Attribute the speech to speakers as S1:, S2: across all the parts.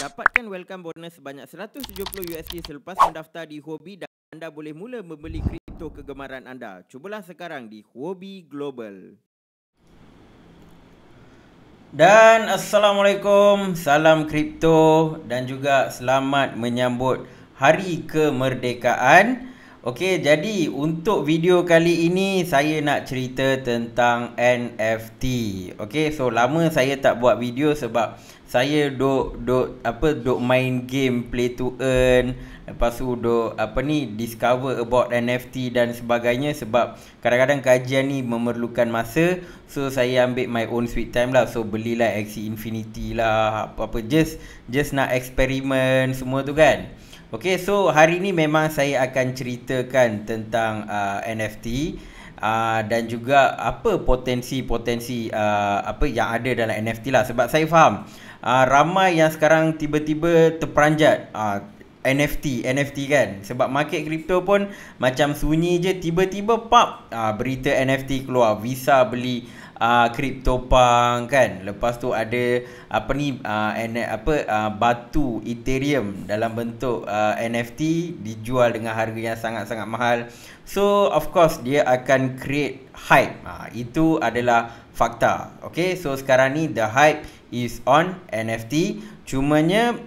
S1: Dapatkan welcome bonus sebanyak $170 selepas mendaftar di Huobi dan anda boleh mula membeli kripto kegemaran anda. Cubalah sekarang di Huobi Global. Dan Assalamualaikum, salam kripto dan juga selamat menyambut Hari Kemerdekaan. Okey, jadi untuk video kali ini saya nak cerita tentang NFT. Okey, so lama saya tak buat video sebab saya duk main game play to earn. Lepas tu discover about NFT dan sebagainya sebab kadang-kadang kajian ni memerlukan masa. So saya ambil my own sweet time lah. So belilah Axie Infinity lah, apa-apa just nak eksperimen semua tu kan. Okay, so hari ni memang saya akan ceritakan tentang NFT dan juga apa potensi-potensi apa yang ada dalam NFT lah. Sebab saya faham ramai yang sekarang tiba-tiba terperanjat NFT kan. Sebab market kripto pun macam sunyi je, tiba-tiba berita NFT keluar, Visa beli CryptoPunk kan. Lepas tu ada batu Ethereum dalam bentuk NFT dijual dengan harga yang sangat-sangat mahal. So of course dia akan create hype. Itu adalah fakta. Okay, so sekarang ni the hype is on NFT. Cumanya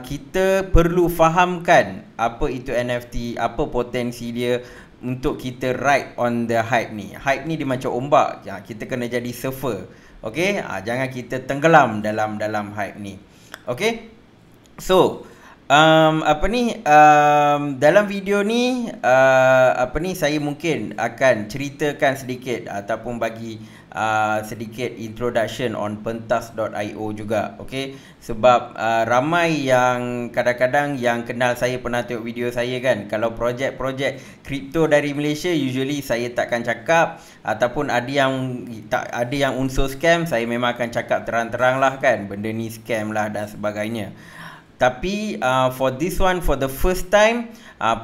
S1: kita perlu fahamkan apa itu NFT, apa potensi dia untuk kita ride on the hype ni. Hype ni dia macam ombak, kita kena jadi surfer. Okay, jangan kita tenggelam dalam hype ni. Okay, so dalam video ni saya mungkin akan ceritakan sedikit ataupun bagi sedikit introduction on pentas.io juga. Okay, sebab ramai yang kadang-kadang yang kenal saya pernah tengok video saya kan. Kalau projek-projek kripto dari Malaysia usually saya takkan cakap, ataupun ada yang unsur scam, saya memang akan cakap terang-terang lah kan, benda ni scam lah dan sebagainya. Tapi for this one, for the first time,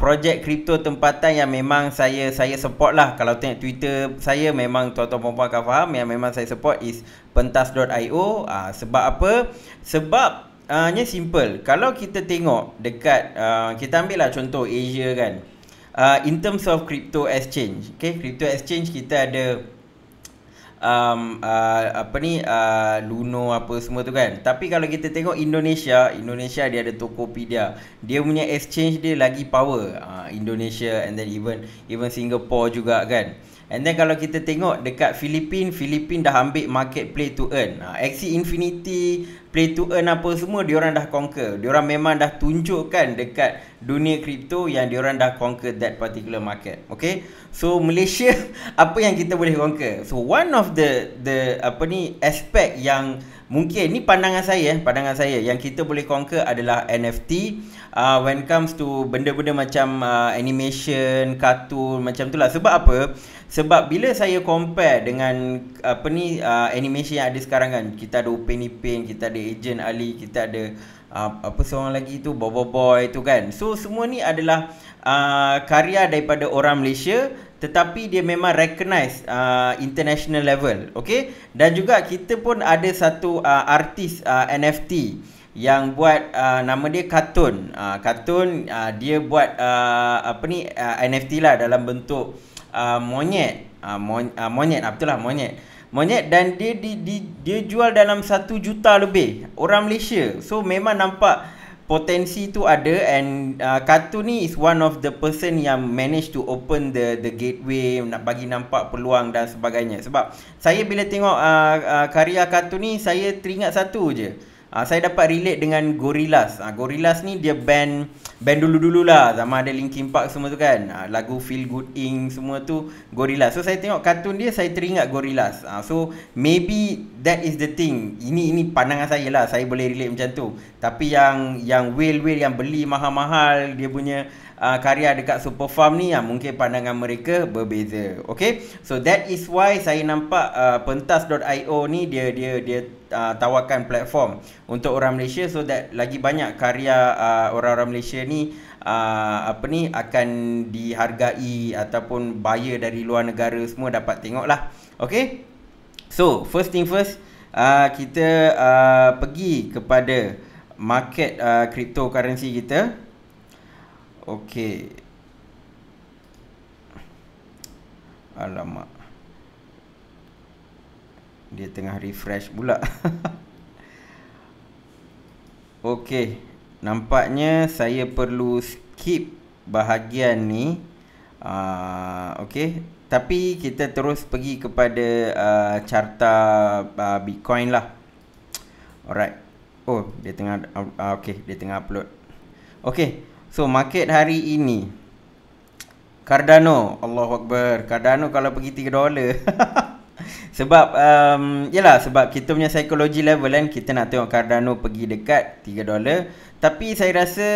S1: projek kripto tempatan yang memang saya support lah. Kalau tengok Twitter saya, memang tuan-tuan perempuan akan faham yang memang saya support is pentas.io. Sebab apa? Sebab nya simple. Kalau kita tengok dekat kita ambil lah contoh Asia kan. In terms of crypto exchange, okay, crypto exchange kita ada Luno apa semua tu kan. Tapi kalau kita tengok Indonesia dia ada Tokopedia. Dia punya exchange dia lagi power. Indonesia and then even Singapore juga kan. And then kalau kita tengok dekat Filipin dah ambil market play to earn. Axie Infinity, play to earn apa semua diorang dah conquer. Diorang memang dah tunjukkan dekat dunia kripto yang diorang dah conquer that particular market. Okay, so Malaysia apa yang kita boleh conquer? So one of the aspek yang mungkin ni pandangan saya yang kita boleh conquer adalah NFT. When comes to benda-benda macam animation, kartun macam tu lah. Sebab apa? Sebab bila saya compare dengan animation yang ada sekarang kan, kita ada OpenIPin, kita ada Agent Ali, kita ada seorang lagi tu Boboiboy tu kan. So semua ni adalah karya daripada orang Malaysia, tetapi dia memang recognize international level. Okay, dan juga kita pun ada satu artis NFT yang buat nama dia Kartun. Dia buat NFT lah dalam bentuk monyet. Monyet, dan dia jual dalam 1 juta lebih orang Malaysia. So memang nampak potensi tu ada. And Kartun ni is one of the person yang manage to open the gateway, nak bagi nampak peluang dan sebagainya. Sebab saya bila tengok karya Kartun ni, saya teringat satu je. Saya dapat relate dengan Gorillaz. Gorillaz ni dia band dulu-dulu lah, zaman ada Linkin Park semua tu kan. Lagu Feel Good Inc semua tu Gorillaz. So saya tengok kartun dia, saya teringat Gorillaz. So maybe that is the thing. Ini pandangan saya lah, saya boleh relate macam tu. Tapi yang whale yang beli mahal-mahal dia punya karya dekat Super Farm ni, mungkin pandangan mereka berbeza. Okay, so that is why saya nampak pentas.io ni dia tawarkan platform untuk orang Malaysia, so that lagi banyak karya orang-orang Malaysia ni akan dihargai, ataupun buyer dari luar negara semua dapat tengok lah. Okay, so first thing first, kita pergi kepada market cryptocurrency kita. Okey. Alamak. Dia tengah refresh pula. Okey. Nampaknya saya perlu skip bahagian ni. Okey. Tapi kita terus pergi kepada carta Bitcoin lah. Alright. Oh, dia tengah okey, dia tengah upload. Okey. So market hari ini Cardano, Allahu Akbar. Cardano kalau pergi $3. Sebab yalah, sebab kita punya psikologi level kan, kita nak tengok Cardano pergi dekat $3. Tapi saya rasa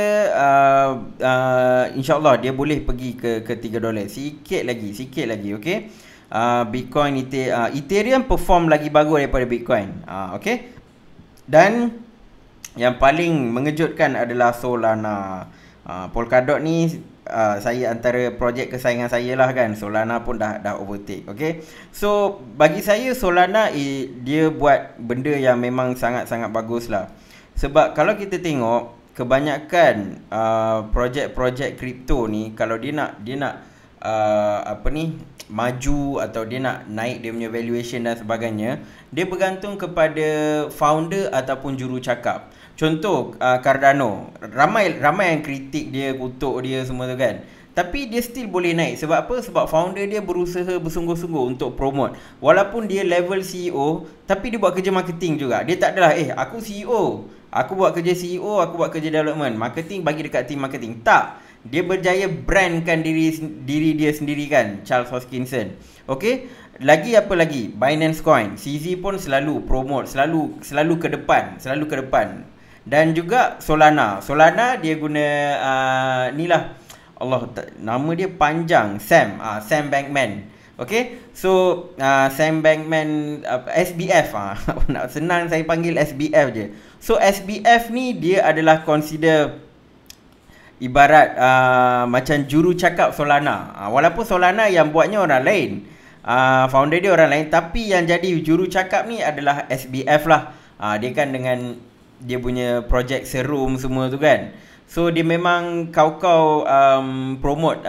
S1: insyaAllah dia boleh pergi ke $3. Sikit lagi, okey. Bitcoin Ethereum perform lagi bagus daripada Bitcoin. Okey. Dan yang paling mengejutkan adalah Solana. Polkadot ni saya antara projek kesayangan saya lah kan. Solana pun dah overtake. Okay. So bagi saya Solana dia buat benda yang memang sangat-sangat bagus lah. Sebab kalau kita tengok kebanyakan projek-projek kripto ni, kalau dia nak maju atau dia nak naik dia punya valuation dan sebagainya, dia bergantung kepada founder ataupun jurucakap. Contoh Cardano, ramai yang kritik dia, kutuk dia semua tu kan. Tapi dia still boleh naik. Sebab apa? Sebab founder dia berusaha bersungguh-sungguh untuk promote. Walaupun dia level CEO, tapi dia buat kerja marketing juga. Dia tak adalah aku CEO, aku buat kerja CEO, aku buat kerja development, marketing bagi dekat team marketing. Tak. Dia berjaya brandkan diri dia sendiri kan, Charles Hoskinson. Okay. Lagi apa lagi? Binance Coin, CZ pun selalu promote, selalu ke depan. Dan juga Solana dia guna ni lah, nama dia panjang, Sam Bankman. Okay. So Sam Bankman, SBF nak senang saya panggil SBF je. So SBF ni dia adalah consider ibarat macam juru cakap Solana. Walaupun Solana yang buatnya orang lain, founder dia orang lain, tapi yang jadi juru cakap ni adalah SBF lah. Dia kan dengan dia punya projek Serum semua tu kan. So dia memang kau promote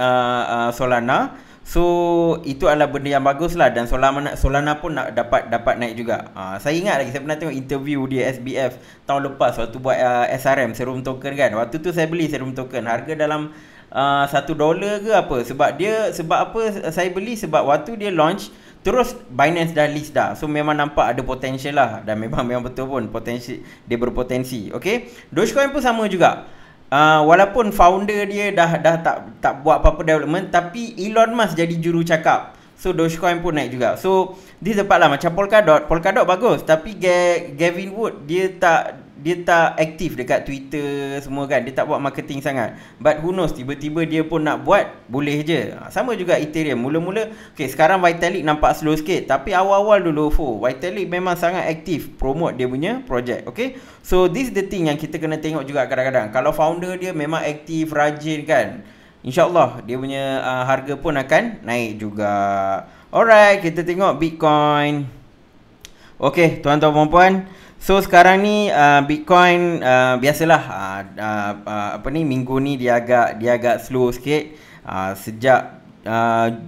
S1: Solana. So itu adalah benda yang bagus lah. Dan Solana pun nak dapat naik juga. Saya ingat lagi, saya pernah tengok interview dia SBF tahun lepas waktu buat SRM, Serum Token kan. Waktu tu saya beli Serum Token, harga dalam $1 ke apa. Sebab apa saya beli, sebab waktu dia launch terus Binance dah list dah. So memang nampak ada potential lah. Dan memang betul pun dia berpotensi. Okay. Dogecoin pun sama juga. Walaupun founder dia dah tak buat apa-apa development, tapi Elon Musk jadi juru cakap. So Dogecoin pun naik juga. So this tempat lah macam Polkadot bagus, tapi Gavin Wood dia tak aktif dekat Twitter semua kan. Dia tak buat marketing sangat. But who knows, tiba-tiba dia pun nak buat, boleh je. Sama juga Ethereum. Mula-mula sekarang Vitalik nampak slow sikit, tapi awal-awal dulu Vitalik memang sangat aktif promote dia punya projek. Okay. So this the thing yang kita kena tengok juga kadang-kadang. Kalau founder dia memang aktif, rajin kan, InsyaAllah dia punya harga pun akan naik juga. Alright, kita tengok Bitcoin. Okay, tuan-tuan puan-puan. So sekarang ni Bitcoin biasalah minggu ni dia agak slow sikit. Sejak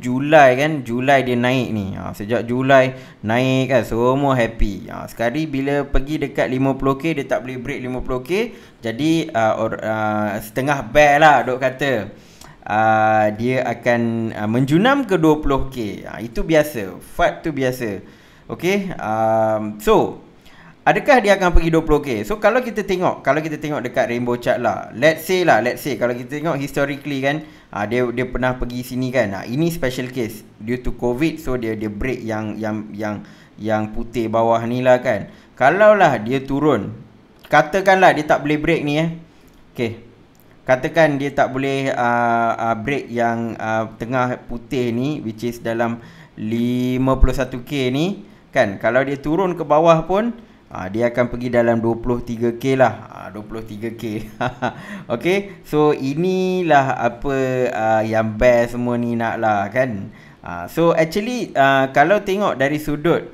S1: Julai kan, Julai dia naik ni. Sejak Julai naik kan, semua happy. Sekali bila pergi dekat 50k dia tak boleh break 50k. Jadi setengah bear lah dok kata. Dia akan menjunam ke 20k. Itu biasa. FUD tu biasa. Okay. So adakah dia akan pergi 20k? So kalau kita tengok dekat rainbow chart lah, let's say kalau kita tengok historically kan, dia pernah pergi sini kan. Ini special case due to COVID. So dia break yang putih bawah ni lah kan. Kalaulah dia turun, katakanlah dia tak boleh break ni okay, katakan dia tak boleh break yang tengah putih ni, which is dalam 51k ni kan. Kalau dia turun ke bawah pun dia akan pergi dalam 23k lah. 23k. Okay. So inilah apa yang bear semua ni nak lah kan. So actually kalau tengok dari sudut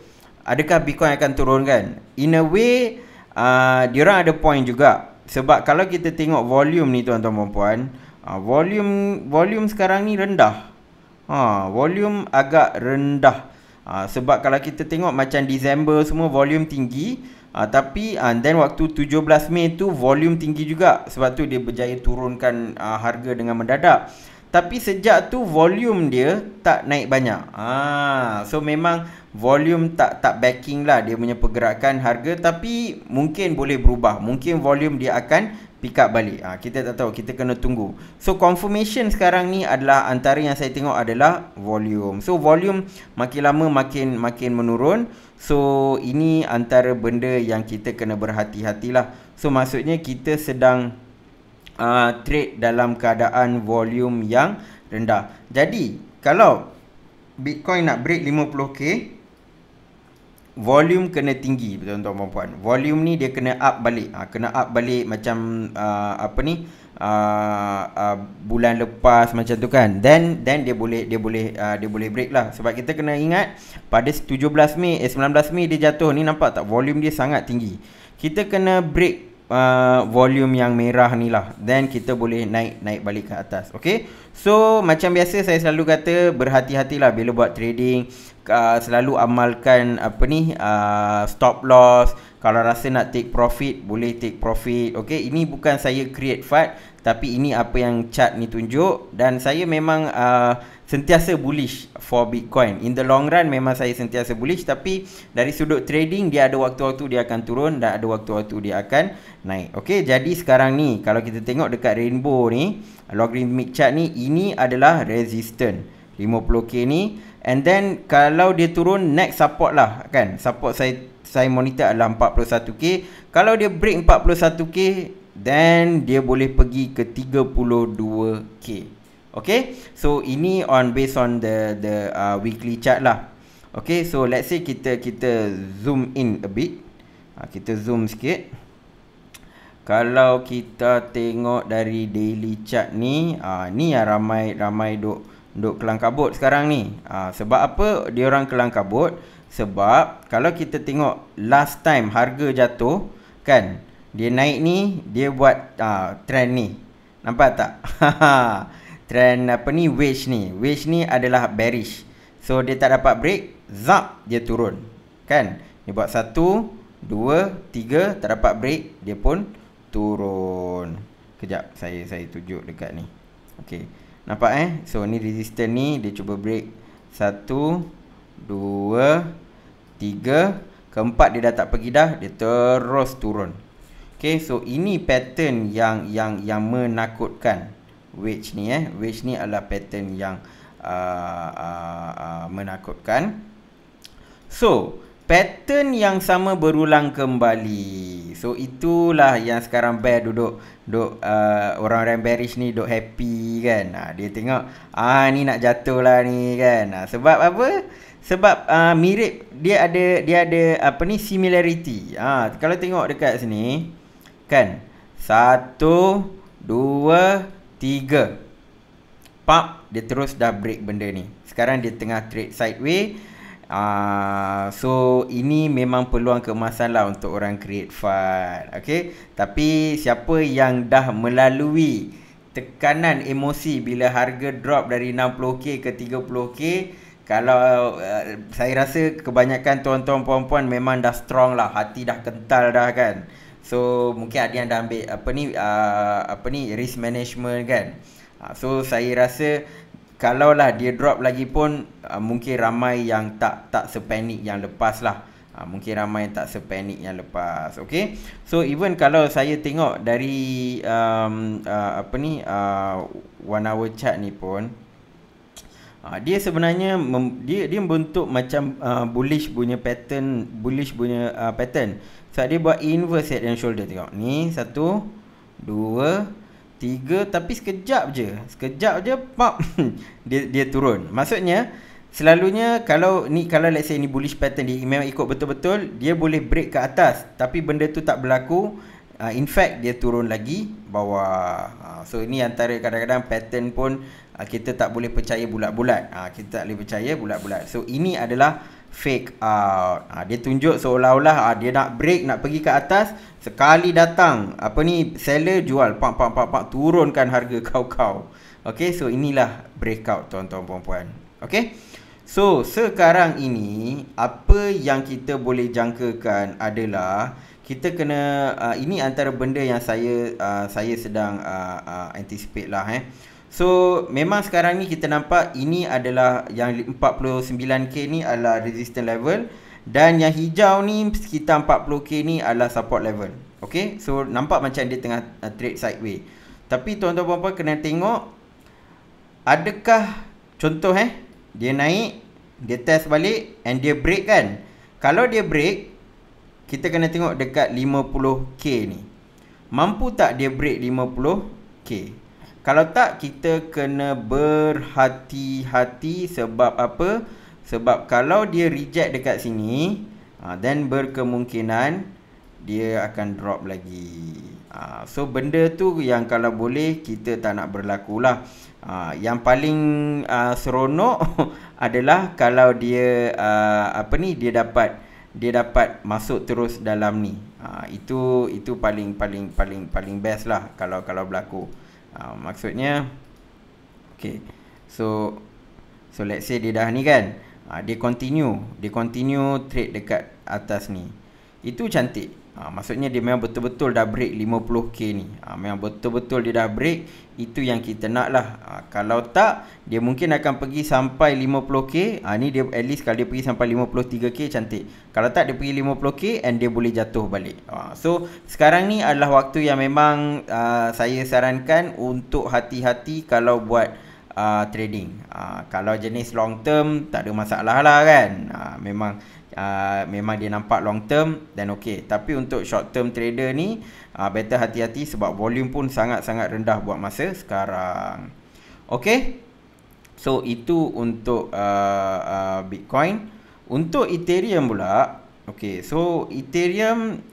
S1: adakah Bitcoin akan turun kan, in a way diorang ada point juga. sebab kalau kita tengok volume ni tuan-tuan puan, volume sekarang ni rendah. Volume agak rendah. Sebab kalau kita tengok macam Disember semua volume tinggi, tapi then waktu 17 Mei tu volume tinggi juga. Sebab tu dia berjaya turunkan harga dengan mendadak. Tapi sejak tu volume dia tak naik banyak. So memang volume tak backing lah dia punya pergerakan harga, tapi mungkin boleh berubah. Mungkin volume dia akan pick up balik. Kita tak tahu, kita kena tunggu. So confirmation sekarang ni adalah, antara yang saya tengok adalah volume. So volume makin lama makin menurun. So ini antara benda yang kita kena berhati-hatilah. So maksudnya kita sedang trade dalam keadaan volume yang rendah. Jadi kalau Bitcoin nak break 50k, volume kena tinggi, tuan-tuan dan puan. Volume ni dia kena up balik. Kena up balik macam bulan lepas macam tu kan. Then dia boleh break lah. Sebab kita kena ingat pada 19 Mei dia jatuh ni, nampak tak volume dia sangat tinggi. Kita kena break volume yang merah ni lah, then kita boleh naik balik ke atas. Okay, so macam biasa saya selalu kata, berhati-hatilah bila buat trading. Selalu amalkan stop loss. Kalau rasa nak take profit, boleh take profit. Okay, ini bukan saya create FUD, tapi ini apa yang chart ni tunjuk. Dan saya memang sentiasa bullish for Bitcoin. In the long run memang saya sentiasa bullish, tapi dari sudut trading dia ada waktu-waktu dia akan turun dan ada waktu-waktu dia akan naik. Okey, jadi sekarang ni kalau kita tengok dekat rainbow ni, logarithmic chart ni, ini adalah resistance 50k ni, and then kalau dia turun, next support lah kan. Support saya monitor adalah 41k. Kalau dia break 41k, then dia boleh pergi ke 32k. Okay, so ini based on the weekly chart lah. Okay, so let's say kita zoom in a bit. Kita zoom sikit. Kalau kita tengok dari daily chart ni, ni yang ramai duk kelang kabut sekarang ni. Sebab apa dia orang kelang kabut? Sebab kalau kita tengok last time harga jatuh kan, dia naik ni, dia buat trend ni. Nampak tak? Trend wedge ni adalah bearish. So dia tak dapat break, zap, dia turun kan. Dia buat 1, 2, 3, tak dapat break, dia pun turun. Kejap, saya tunjuk dekat ni. Okey, nampak so ni resistance ni, dia cuba break 1, 2, 3, keempat dia dah tak pergi dah, dia terus turun. Okey, so ini pattern yang menakutkan. Wedge ni adalah pattern yang menakutkan. So pattern yang sama berulang kembali. So itulah yang sekarang bear duduk orang-orang bearish ni duduk happy kan. Dia tengok ni nak jatuh lah ni kan. Sebab apa? Sebab mirip, dia ada similarity. Kalau tengok dekat sini kan, 1, 2, 3, pop, dia terus dah break benda ni. Sekarang dia tengah trade sideways. So ini memang peluang keemasan lah untuk orang create FUD. Okay, tapi siapa yang dah melalui tekanan emosi bila harga drop dari 60k ke 30k, kalau saya rasa kebanyakan tuan-tuan puan-puan memang dah strong lah, hati dah kental dah kan. So mungkin ada yang dah ambil risk management kan. So saya rasa kalaulah dia drop lagi pun mungkin ramai yang tak sepanik yang lepas lah. Mungkin ramai yang tak sepanik yang lepas. Okay, so even kalau saya tengok dari 1 hour chart ni pun, dia sebenarnya dia membentuk macam bullish punya pattern. So dia buat inverse head and shoulder. Tengok ni, 1, 2, 3, tapi sekejap je pop dia turun. Maksudnya selalunya kalau let's say ni bullish pattern, dia memang ikut betul-betul, dia boleh break ke atas, tapi benda tu tak berlaku. In fact dia turun lagi bawah. So ini antara kadang-kadang pattern pun kita tak boleh percaya bulat-bulat. So ini adalah fake out. Dia tunjuk seolah-olah dia nak break, nak pergi ke atas, sekali datang seller jual, pak turunkan harga kau. Okay, so inilah breakout tuan-tuan puan-puan. Okay, so sekarang ini apa yang kita boleh jangkakan adalah kita kena ini antara benda yang saya sedang anticipate lah. So memang sekarang ni kita nampak ini adalah yang 49k ni adalah resistance level, dan yang hijau ni sekitar 40k ni adalah support level. Okay, so nampak macam dia tengah trade sideways. Tapi tuan-tuan puan-puan kena tengok, adakah contoh dia naik, dia test balik and dia break kan. Kalau dia break, kita kena tengok dekat 50k ni, mampu tak dia break 50k. Kalau tak, kita kena berhati-hati. Sebab apa? Sebab kalau dia reject dekat sini, then berkemungkinan dia akan drop lagi. So benda tu yang kalau boleh kita tak nak berlaku lah. Yang paling seronok adalah kalau dia dia dapat masuk terus dalam ni. Itu paling best lah kalau berlaku. Maksudnya okay, so let's say dia dah ni kan, dia continue trade dekat atas ni, itu cantik. Maksudnya dia memang betul-betul dah break 50k ni. Memang betul-betul dia dah break. Itu yang kita nak lah. Kalau tak, dia mungkin akan pergi sampai 50k. Ni dia at least kalau dia pergi sampai 53k cantik. Kalau tak, dia pergi 50k and dia boleh jatuh balik. So sekarang ni adalah waktu yang memang saya sarankan untuk hati-hati kalau buat trading. Kalau jenis long term tak ada masalah lah kan. Memang dia nampak long term dan okey. Tapi untuk short term trader ni better hati-hati sebab volume pun sangat-sangat rendah buat masa sekarang. Okey, so itu untuk Bitcoin. Untuk Ethereum pula, okey, so Ethereum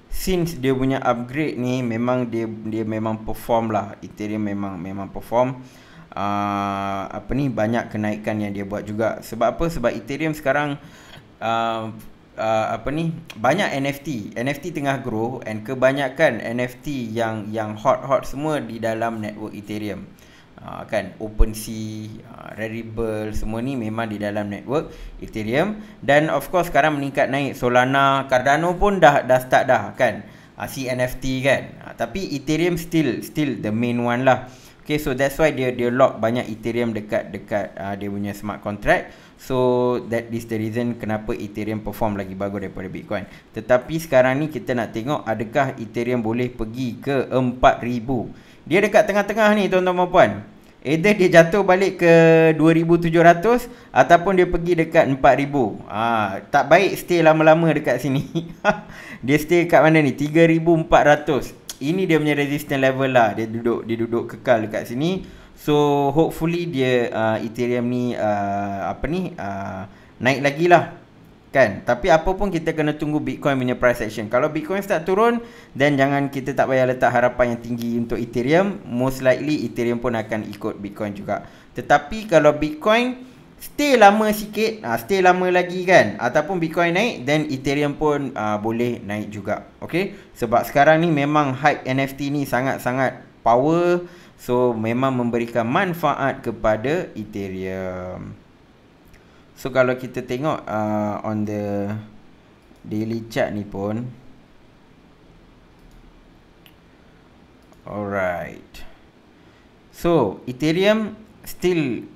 S1: since dia punya upgrade ni memang dia memang perform lah. Ethereum memang perform. Banyak kenaikan yang dia buat juga. Sebab apa? Sebab Ethereum sekarang banyak NFT tengah grow, and kebanyakan NFT yang hot semua di dalam network Ethereum. Kan OpenSea, Rarible, semua ni memang di dalam network Ethereum. Dan of course sekarang meningkat naik, Solana, Cardano pun dah start dah kan, si NFT kan. Tapi Ethereum still the main one lah. Okay, so that's why dia lock banyak Ethereum dekat dia punya smart contract. So that is the reason kenapa Ethereum perform lagi bagus daripada Bitcoin. Tetapi sekarang ni kita nak tengok adakah Ethereum boleh pergi ke 4,000. Dia dekat tengah-tengah ni tuan-tuan puan. Either dia jatuh balik ke 2,700 ataupun dia pergi dekat 4,000. Tak baik stay lama-lama dekat sini. Dia stay kat mana ni? 3,400. Ini dia punya resistance level lah. Dia duduk kekal dekat sini. So hopefully dia Ethereum ni naik lagi lah kan. Tapi apa pun kita kena tunggu Bitcoin punya price action. Kalau Bitcoin start turun, then kita tak payah letak harapan yang tinggi untuk Ethereum. Most likely Ethereum pun akan ikut Bitcoin juga. Tetapi kalau Bitcoin stay lama sikit, stay lama lagi kan, ataupun Bitcoin naik, then Ethereum pun boleh naik juga. Okay, sebab sekarang ni memang hype NFT ni sangat-sangat power. So memang memberikan manfaat kepada Ethereum. So kalau kita tengok on the daily chart ni pun, alright, so Ethereum still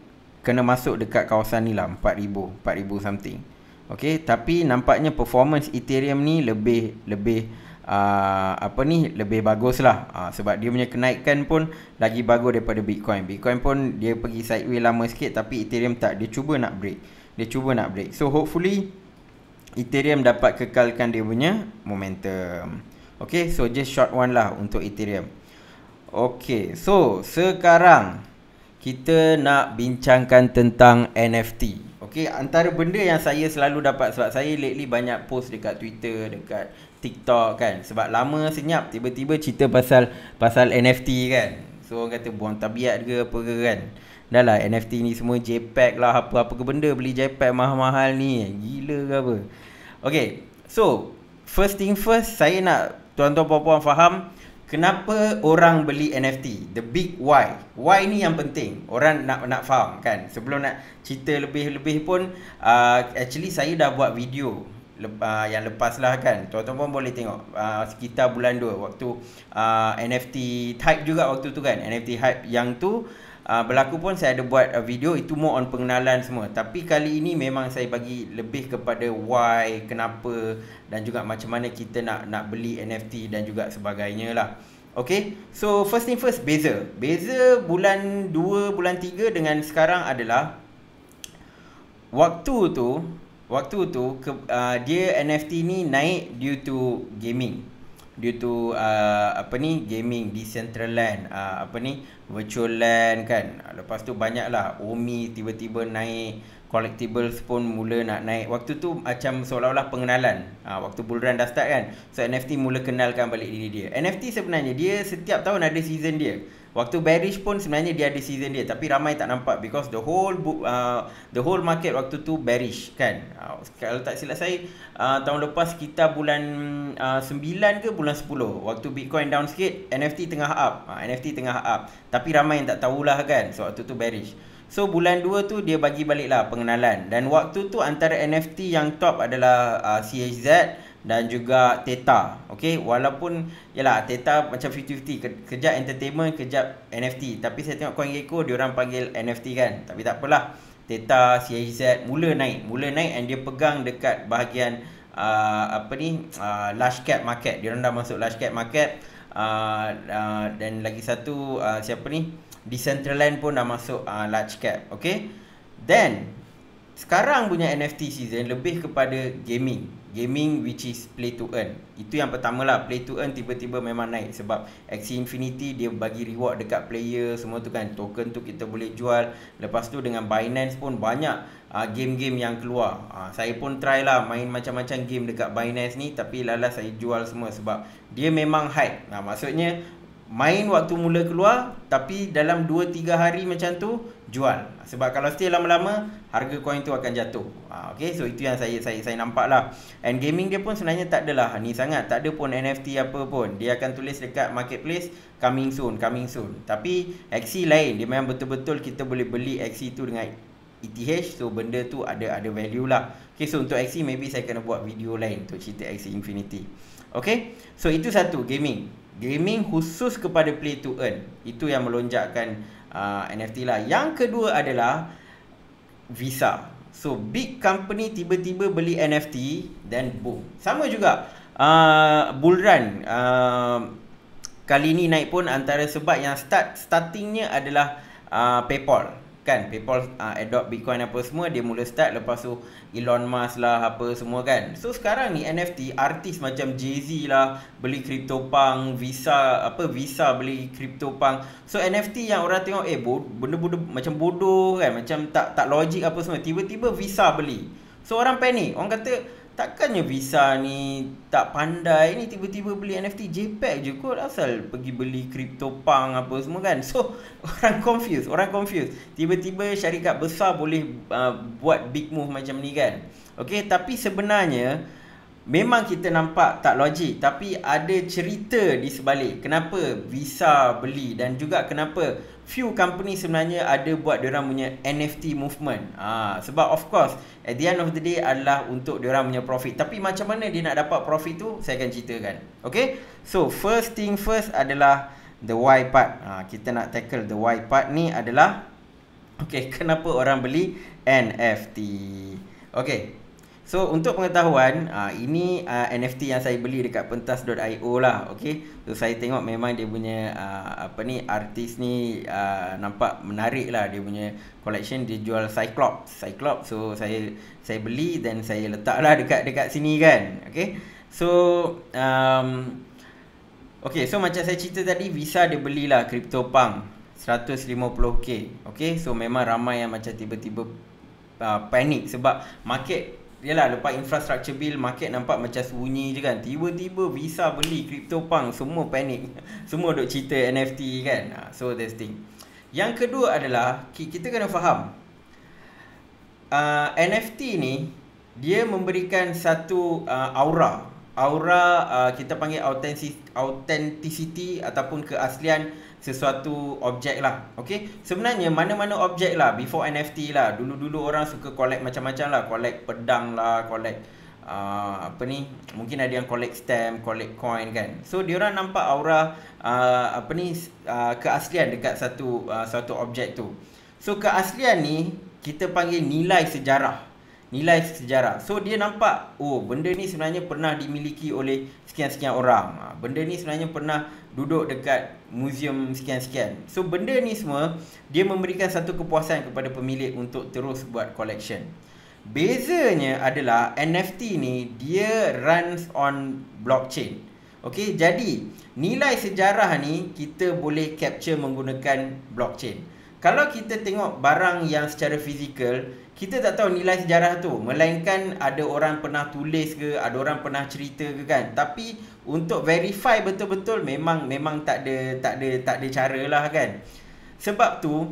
S1: kena masuk dekat kawasan ni lah, 4,000 something. Okay, tapi nampaknya performance Ethereum ni lebih lebih bagus lah. Sebab dia punya kenaikan pun lagi bagus daripada Bitcoin. Bitcoin pun dia pergi sideways lama sikit, tapi Ethereum tak, dia cuba nak break. So hopefully Ethereum dapat kekalkan dia punya momentum. Okay, so just short one lah untuk Ethereum. Okay, so sekarang kita nak bincangkan tentang NFT. Okay, antara benda yang saya selalu dapat, sebab saya lately banyak post dekat Twitter, dekat TikTok kan. Sebab lama senyap tiba-tiba cerita pasal NFT kan. So orang kata buang tabiat ke apa ke kan. Dah lah NFT ni semua JPEG lah, apa-apa ke benda beli JPEG mahal-mahal ni. Gila ke apa. Okay, so first thing first, saya nak tuan-tuan puan-puan faham kenapa orang beli NFT. The big why. Why ni yang penting. Orang nak faham kan. Sebelum nak cerita lebih-lebih pun, actually saya dah buat video yang lepas lah kan. Tuan-tuan pun boleh tengok sekitar bulan 2 waktu NFT hype juga waktu tu kan. NFT hype yang tu berlaku pun saya ada buat video itu more on pengenalan semua. Tapi kali ini memang saya bagi lebih kepada why, kenapa dan juga macam mana kita nak beli NFT dan juga sebagainya lah. Okay, so first thing first, beza bulan 2, bulan 3 dengan sekarang adalah waktu tu dia NFT ni naik due to gaming. Due to gaming, Decentraland, Virtual Land kan. Lepas tu banyaklah OMI tiba-tiba naik, collectibles pun mula nak naik. Waktu tu macam seolah-olah pengenalan. Waktu bull run dah start kan. So NFT mula kenalkan balik diri dia. NFT sebenarnya dia setiap tahun ada season dia. Waktu bearish pun sebenarnya dia ada season dia, tapi ramai tak nampak because the whole market waktu tu bearish kan. Kalau tak silap saya tahun lepas kita bulan 9 ke bulan 10 waktu Bitcoin down sikit, NFT tengah up. Tapi ramai yang tak tahulah kan. So waktu tu bearish. So bulan 2 tu dia bagi balik lah pengenalan. Dan waktu tu antara NFT yang top adalah CHZ dan juga Theta. Okay, walaupun yalah Theta macam 50-50, kejap entertainment, kejap NFT. Tapi saya tengok CoinGecko diorang panggil NFT kan. Tapi tak apalah, Theta, CHZ mula naik and dia pegang dekat bahagian large cap market. Diorang dah masuk large cap market. Dan lagi satu Decentraland pun dah masuk large cap. Okay, then sekarang punya NFT season lebih kepada gaming which is play to earn. Itu yang pertama lah, play to earn tiba-tiba memang naik sebab Axie Infinity dia bagi reward dekat player semua tu kan. Token tu kita boleh jual. Lepas tu dengan Binance pun banyak game-game yang keluar. Saya pun try lah main macam-macam game dekat Binance ni, tapi lalas saya jual semua sebab dia memang hype. Maksudnya main waktu mula keluar, tapi dalam 2-3 hari macam tu jual. Sebab kalau stay lama-lama, harga coin tu akan jatuh. Okay, so itu yang saya nampak lah. And gaming dia pun sebenarnya tak adalah ni sangat, tak ada pun NFT apa pun. Dia akan tulis dekat marketplace coming soon. Tapi Axie lain, dia memang betul-betul kita boleh beli Axie tu dengan ETH. So benda tu ada value lah. Okay, so untuk Axie maybe saya kena buat video lain untuk cerita Axie Infinity. Okay, so itu satu, gaming khusus kepada play to earn. Itu yang melonjakkan NFT lah. Yang kedua adalah Visa. So big company tiba-tiba beli NFT dan boom. Sama juga bull run kali ni naik pun antara sebab yang startingnya adalah PayPal kan. PayPal adopt Bitcoin apa semua, dia mula start. Lepas tu Elon Musk lah apa semua kan. So sekarang ni NFT, artis macam Jay-Z lah beli CryptoPunk, Visa beli CryptoPunk. So NFT yang orang tengok benda-benda macam bodoh kan, macam tak logik apa semua, tiba-tiba Visa beli. So orang panik. Orang kata takkannya Visa ni tak pandai ni, tiba-tiba beli NFT JPEG je kot, asal pergi beli CryptoPunk apa semua kan. So orang confused. Tiba-tiba syarikat besar boleh buat big move macam ni kan. Okay, tapi sebenarnya memang kita nampak tak logik, tapi ada cerita di sebalik kenapa Visa beli dan juga kenapa few company sebenarnya ada buat diorang punya NFT movement. Sebab of course at the end of the day adalah untuk diorang punya profit. Tapi macam mana dia nak dapat profit tu, saya akan ceritakan. Okay, so first thing first adalah the why part. Kita nak tackle the why part ni adalah kenapa orang beli NFT. Okay, so untuk pengetahuan, ini NFT yang saya beli dekat pentas.io lah. Okay, so saya tengok memang dia punya artis ni nampak menarik lah. Dia punya collection, dia jual Cyclops. So saya beli dan saya letak lah dekat sini kan. Okay, so so macam saya cerita tadi, Visa dia belilah CryptoPunk 150k. Okay, so memang ramai yang macam tiba-tiba panik sebab market, yalah, lepas infrastructure bill, market nampak macam sunyi je kan. Tiba-tiba Visa beli CryptoPunk, semua panik. Semua duk cerita NFT kan. So that's thing. Yang kedua adalah kita kena faham NFT ni dia memberikan satu aura kita panggil authenticity ataupun keaslian sesuatu objek lah. Okay, sebenarnya mana-mana objek lah before NFT lah, dulu-dulu orang suka collect macam-macam lah, collect pedang lah, collect mungkin ada yang collect stamp, collect coin kan. So diorang nampak aura keaslian dekat satu objek tu. So keaslian ni kita panggil nilai sejarah. So dia nampak, oh benda ni sebenarnya pernah dimiliki oleh sekian-sekian orang. Benda ni sebenarnya pernah duduk dekat muzium sekian-sekian. So benda ni semua dia memberikan satu kepuasan kepada pemilik untuk terus buat collection. Bezanya adalah NFT ni dia runs on blockchain. Okay, jadi nilai sejarah ni kita boleh capture menggunakan blockchain. Kalau kita tengok barang yang secara fizikal, kita tak tahu nilai sejarah tu, melainkan ada orang pernah tulis ke, ada orang pernah cerita ke kan. Tapi untuk verify betul-betul memang tak ada cara lah kan. Sebab tu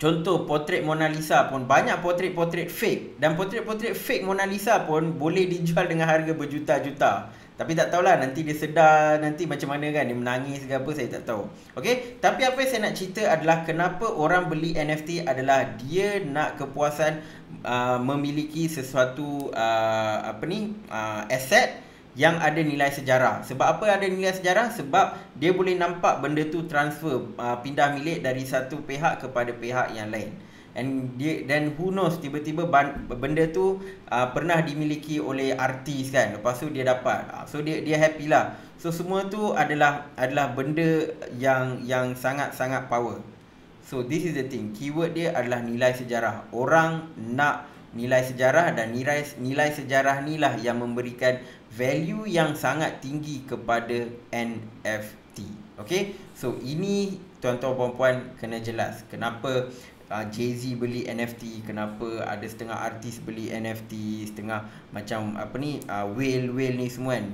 S1: contoh potret Mona Lisa pun banyak potret-potret fake, dan potret-potret fake Mona Lisa pun boleh dijual dengan harga berjuta-juta. Tapi tak tahulah nanti dia sedar nanti macam mana kan, dia menangis ke apa, saya tak tahu. Okey, tapi apa yang saya nak cerita adalah kenapa orang beli NFT adalah dia nak kepuasan memiliki sesuatu aset yang ada nilai sejarah. Sebab apa ada nilai sejarah? Sebab dia boleh nampak benda tu transfer, pindah milik dari satu pihak kepada pihak yang lain. Dan who knows, tiba-tiba benda tu pernah dimiliki oleh artis kan, lepas tu dia dapat, so dia happy lah. So semua tu adalah benda yang sangat-sangat power. So this is the thing, keyword dia adalah nilai sejarah. Orang nak nilai sejarah, dan nilai sejarah ni lah yang memberikan value yang sangat tinggi kepada NFT. Okay, so ini tuan-tuan puan-puan kena jelas kenapa Jay-Z beli NFT, kenapa ada setengah artis beli NFT, setengah macam whale ni semua kan,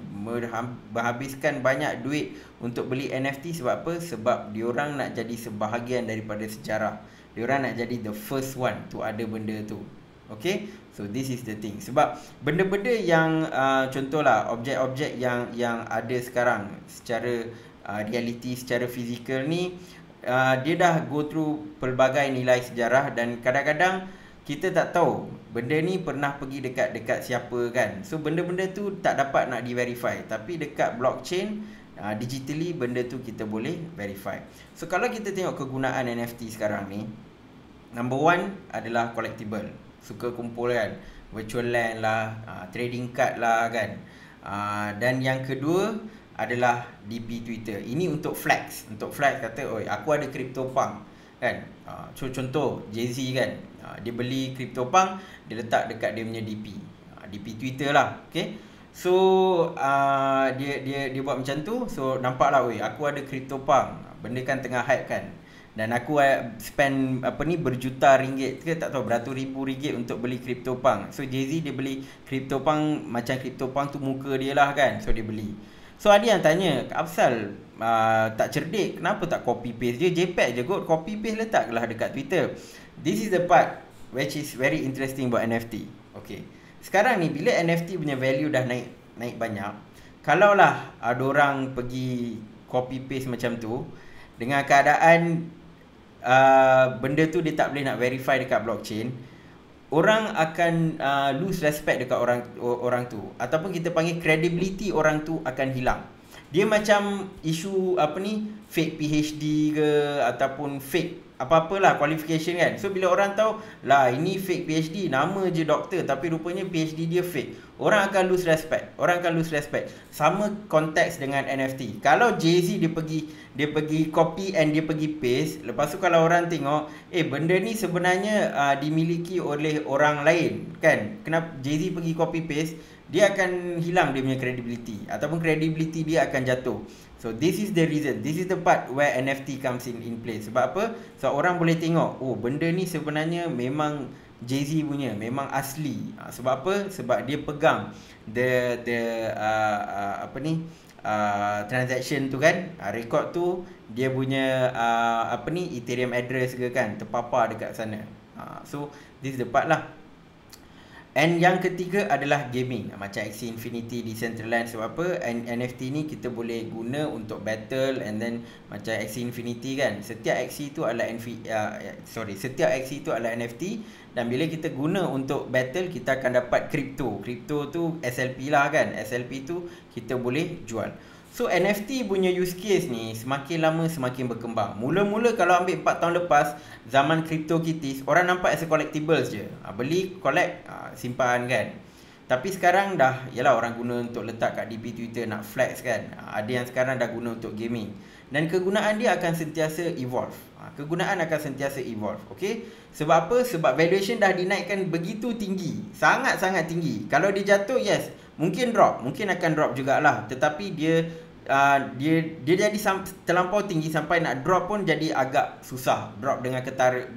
S1: berhabiskan banyak duit untuk beli NFT. Sebab apa? Sebab diorang nak jadi sebahagian daripada sejarah. Diorang nak jadi the first one to ada benda tu. Okay, so this is the thing. Sebab benda-benda yang contohlah objek-objek yang ada sekarang secara reality, secara fizikal ni, dia dah go through pelbagai nilai sejarah, dan kadang-kadang kita tak tahu benda ni pernah pergi dekat siapa kan. So benda-benda tu tak dapat nak di-verify, tapi dekat blockchain digitally benda tu kita boleh verify. So kalau kita tengok kegunaan NFT sekarang ni, number one adalah collectible, suka kumpul kan, virtual land lah, trading card lah kan. Dan yang kedua adalah DP Twitter. Ini untuk flex. Untuk flex kata, oi aku ada CryptoPunk kan. Contoh Jay-Z kan, dia beli CryptoPunk, dia letak dekat dia punya DP Twitter lah. Okay, so dia buat macam tu. So nampaklah, oi aku ada CryptoPunk, benda kan tengah hype kan, dan aku spend berjuta ringgit ke tak tahu beratus ribu ringgit untuk beli CryptoPunk. So Jay-Z dia beli CryptoPunk macam CryptoPunk tu muka dia lah kan, so dia beli. So ada yang tanya, apasal tak cerdik, kenapa tak copy paste je, JPEG je kot, copy paste letaklah dekat Twitter. This is the part which is very interesting about NFT. Okay, sekarang ni bila NFT punya value dah naik banyak, kalaulah ada orang pergi copy paste macam tu, dengan keadaan benda tu dia tak boleh nak verify dekat blockchain, orang akan lose respect dekat orang tu, ataupun kita panggil credibility orang tu akan hilang. Dia macam isu fake PhD ke, ataupun fake apa-apalah qualification kan. So bila orang tahu lah ini fake PhD, nama je doktor tapi rupanya PhD dia fake, orang akan lose respect. Sama konteks dengan NFT. Kalau Jay-Z dia pergi copy and dia pergi paste, lepas tu kalau orang tengok benda ni sebenarnya dimiliki oleh orang lain kan, kenapa Jay-Z pergi copy paste, dia akan hilang dia punya credibility, ataupun credibility dia akan jatuh. So this is the reason, this is the part where NFT comes in place. Sebab apa? So orang boleh tengok, oh benda ni sebenarnya memang Jay-Z punya, memang asli. Sebab apa? Sebab dia pegang transaction tu kan, record tu dia punya Ethereum address ke kan, terpapar dekat sana. So this is the part lah. And yang ketiga adalah gaming, macam Axie Infinity, Decentraland. Sebab apa? NFT ni kita boleh guna untuk battle. And then macam Axie Infinity kan, setiap Axie tu adalah setiap Axie tu adalah NFT. Dan bila kita guna untuk battle, kita akan dapat crypto. Crypto tu SLP lah kan, SLP tu kita boleh jual. So NFT punya use case ni semakin lama semakin berkembang. Mula-mula kalau ambil 4 tahun lepas, zaman CryptoKitties, orang nampak as a collectibles je. Beli, collect, simpan kan. Tapi sekarang dah, yalah, orang guna untuk letak kat DP Twitter, nak flex kan. Ada yang sekarang dah guna untuk gaming. Dan kegunaan dia akan sentiasa evolve. Kegunaan akan sentiasa evolve. Okay? Sebab apa? Sebab valuation dah dinaikkan begitu tinggi. Sangat-sangat tinggi. Kalau dia jatuh, yes, mungkin drop. Mungkin akan drop jugalah. Tetapi dia jadi terlampau tinggi sampai nak drop pun jadi agak susah. Drop dengan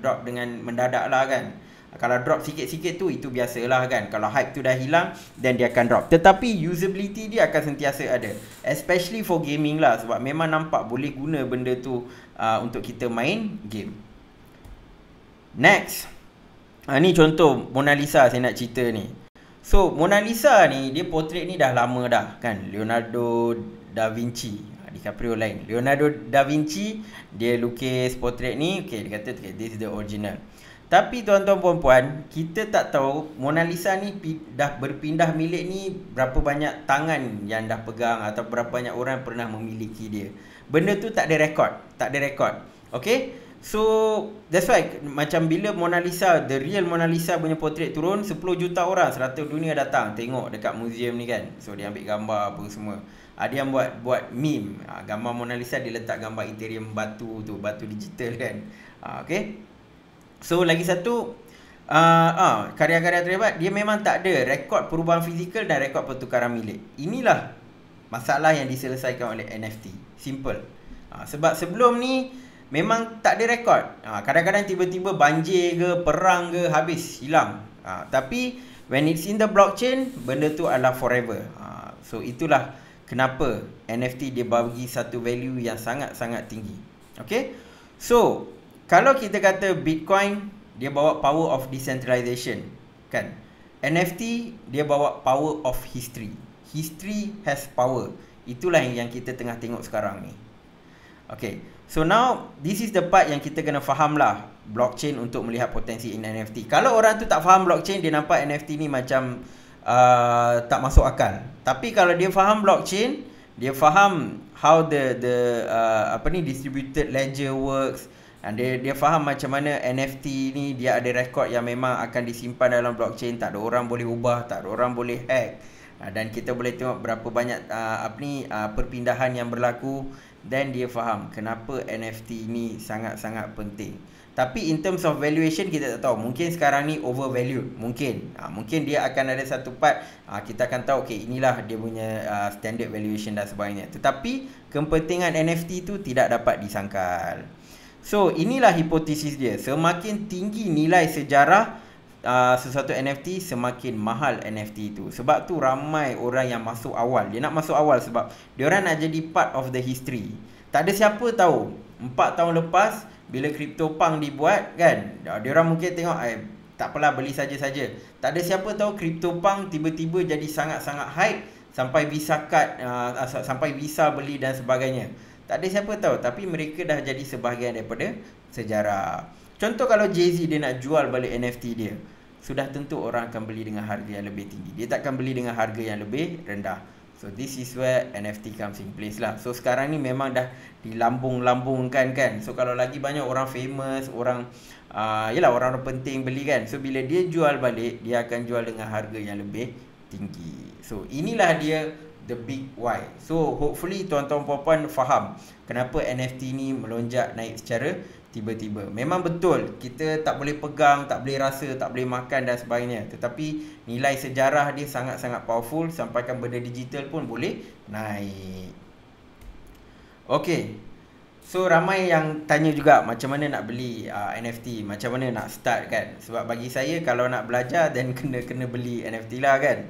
S1: drop dengan mendadak lah kan. Kalau drop sikit-sikit tu, itu biasalah kan. Kalau hype tu dah hilang, then dia akan drop. Tetapi usability dia akan sentiasa ada, especially for gaming lah. Sebab memang nampak boleh guna benda tu untuk kita main game. Next, ni contoh Mona Lisa saya nak cerita ni. So Mona Lisa ni, dia portrait ni dah lama dah kan. Leonardo da Vinci, DiCaprio lain. Leonardo da Vinci, dia lukis portrait ni. Okay, dia kata okay, this is the original. Tapi tuan-tuan puan-puan, kita tak tahu Mona Lisa ni dah berpindah milik ni, berapa banyak tangan yang dah pegang atau berapa banyak orang pernah memiliki dia. Benda tu tak ada rekod, tak ada rekod. Okay, so that's why macam bila Mona Lisa, the real Mona Lisa punya portrait turun, 10 juta orang seratus dunia datang tengok dekat museum ni kan. So dia ambil gambar apa semua. Ada yang buat meme, gambar Mona Lisa dia letak gambar Ethereum batu tu, batu digital kan. Okay, so lagi satu, karya-karya terhebat, dia memang tak ada rekod perubahan fizikal dan rekod pertukaran milik. Inilah masalah yang diselesaikan oleh NFT. Simple. Sebab sebelum ni memang tak ada rekod. Kadang-kadang tiba-tiba banjir ke, perang ke, habis, hilang. Tapi when it's in the blockchain, benda tu adalah forever. So itulah kenapa NFT dia bagi satu value yang sangat-sangat tinggi. Okay, so kalau kita kata Bitcoin dia bawa power of decentralization kan, NFT dia bawa power of history. History has power. Itulah yang kita tengah tengok sekarang ni. Okay, so now this is the part yang kita kena faham lah, blockchain untuk melihat potensi in NFT. Kalau orang tu tak faham blockchain, dia nampak NFT ni macam tak masuk akal. Tapi kalau dia faham blockchain, dia faham how the distributed ledger works. Dan dia faham macam mana NFT ni dia ada rekod yang memang akan disimpan dalam blockchain. Tak ada orang boleh ubah, tak ada orang boleh hack. Dan kita boleh tengok berapa banyak perpindahan yang berlaku. Dan dia faham kenapa NFT ni sangat-sangat penting. Tapi in terms of valuation, kita tak tahu. Mungkin sekarang ni overvalued. Mungkin dia akan ada satu part, kita akan tahu okay, inilah dia punya standard valuation dan sebagainya. Tetapi kepentingan NFT tu tidak dapat disangkal. So inilah hipotesis dia. Semakin tinggi nilai sejarah sesuatu NFT, semakin mahal NFT itu. Sebab tu ramai orang yang masuk awal. Dia nak masuk awal sebab diorang nak jadi part of the history. Tak ada siapa tahu 4 tahun lepas bila CryptoPunk dibuat kan, diorang mungkin tengok tak apalah, beli saja-saja. Tak ada siapa tahu CryptoPunk tiba-tiba jadi sangat-sangat hype sampai Visa card, sampai Visa beli dan sebagainya. Tak ada siapa tahu, tapi mereka dah jadi sebahagian daripada sejarah. Contoh kalau Jay-Z dia nak jual balik NFT dia, sudah tentu orang akan beli dengan harga yang lebih tinggi. Dia takkan beli dengan harga yang lebih rendah. So this is where NFT comes in place lah. So sekarang ni memang dah dilambung-lambungkan kan. So kalau lagi banyak orang famous, orang orang penting beli kan. So bila dia jual balik, dia akan jual dengan harga yang lebih tinggi. So inilah dia the big why. So hopefully tuan-tuan puan-puan faham kenapa NFT ni melonjak naik secara tiba-tiba. Memang betul, kita tak boleh pegang, tak boleh rasa, tak boleh makan dan sebagainya. Tetapi nilai sejarah dia sangat-sangat powerful. Sampaikan benda digital pun boleh naik. Okay, so ramai yang tanya juga macam mana nak beli NFT, macam mana nak start kan. Sebab bagi saya kalau nak belajar then kena beli NFT lah kan.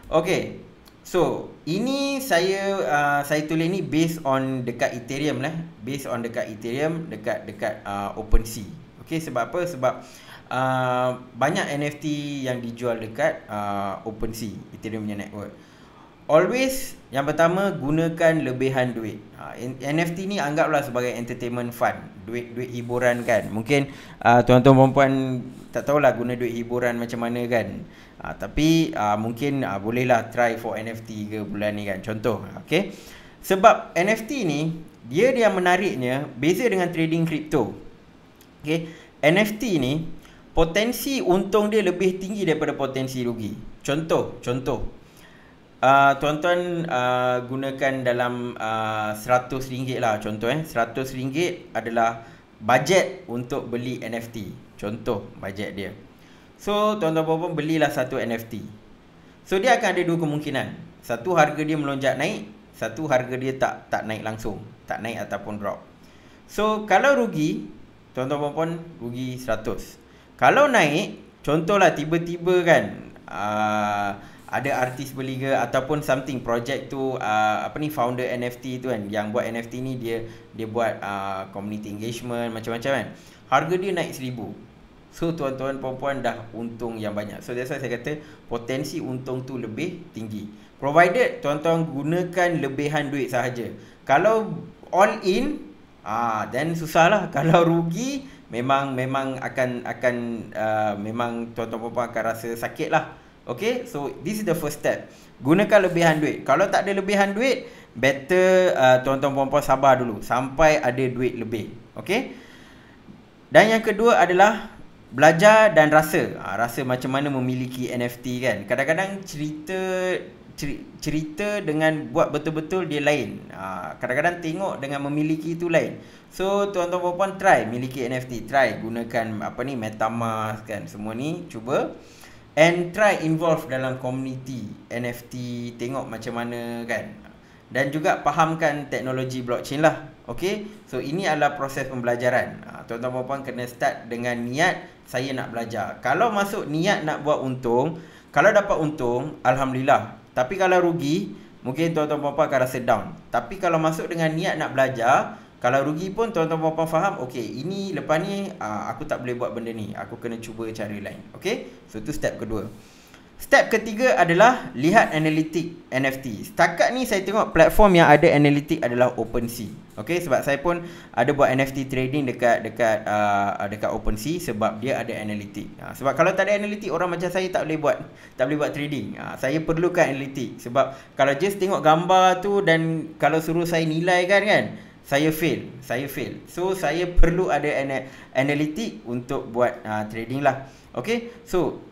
S1: Okay, So, ini saya tulis ni based on dekat Ethereum lah. Based on dekat Ethereum, dekat OpenSea. Okay, sebab apa? Sebab banyak NFT yang dijual dekat OpenSea, Ethereum punya network. Always, yang pertama, gunakan lebihan duit. NFT ni anggaplah sebagai entertainment fund, duit hiburan kan. Mungkin tuan-tuan perempuan tak tahulah guna duit hiburan macam mana kan. Tapi mungkin bolehlah try for NFT ke bulan ni kan. Contoh, okay. Sebab NFT ni, dia yang menariknya beza dengan trading crypto. Okay, NFT ni potensi untung dia lebih tinggi daripada potensi rugi. Contoh, tuan-tuan gunakan dalam RM100 lah contoh RM100 adalah bajet untuk beli NFT. Contoh bajet dia. So tuan-tuan puan belilah satu NFT. So dia akan ada dua kemungkinan. Satu, harga dia melonjak naik. Satu, harga dia tak naik langsung, tak naik ataupun drop. So kalau rugi, tuan-tuan puan rugi 100. Kalau naik, contohlah tiba-tiba kan ada artis beli ke ataupun something project tu founder NFT tu kan yang buat NFT ni dia buat community engagement macam-macam kan. Harga dia naik 1000. So tuan-tuan puan-puan dah untung yang banyak. So that's why saya kata potensi untung tu lebih tinggi. Provided tuan-tuan gunakan lebihan duit sahaja. Kalau all in then susah lah. Kalau rugi memang akan memang tuan-tuan puan-puan akan rasa sakit lah. Okay, so this is the first step. Gunakan lebihan duit. Kalau tak ada lebihan duit, better tuan-tuan puan-puan sabar dulu sampai ada duit lebih. Okay. Dan yang kedua adalah belajar dan rasa. Rasa macam mana memiliki NFT kan. Kadang-kadang cerita dengan buat betul-betul dia lain. Kadang-kadang tengok dengan memiliki itu lain. So tuan-tuan puan-puan try miliki NFT, try gunakan MetaMask kan, semua ni cuba. And try involve dalam community NFT, tengok macam mana kan. Dan juga fahamkan teknologi blockchain lah. Okay, so ini adalah proses pembelajaran. Tuan-tuan puan-puan kena start dengan niat saya nak belajar. Kalau masuk niat nak buat untung, kalau dapat untung, Alhamdulillah. Tapi kalau rugi, mungkin tuan-tuan puan-puan akan rasa down. Tapi kalau masuk dengan niat nak belajar, kalau rugi pun tuan-tuan puan-puan faham, okay, ini lepas ni aku tak boleh buat benda ni, aku kena cuba cara lain. Okay, so itu step kedua. Step ketiga adalah lihat analitik NFT. Setakat ni saya tengok platform yang ada analitik adalah OpenSea. Okay, sebab saya pun ada buat NFT trading dekat OpenSea sebab dia ada analitik. Sebab kalau tak ada analitik, orang macam saya tak boleh buat trading. Saya perlukan analitik sebab kalau just tengok gambar tu dan kalau suruh saya nilai kan, saya fail. So saya perlu ada analitik untuk buat trading lah. Okay, so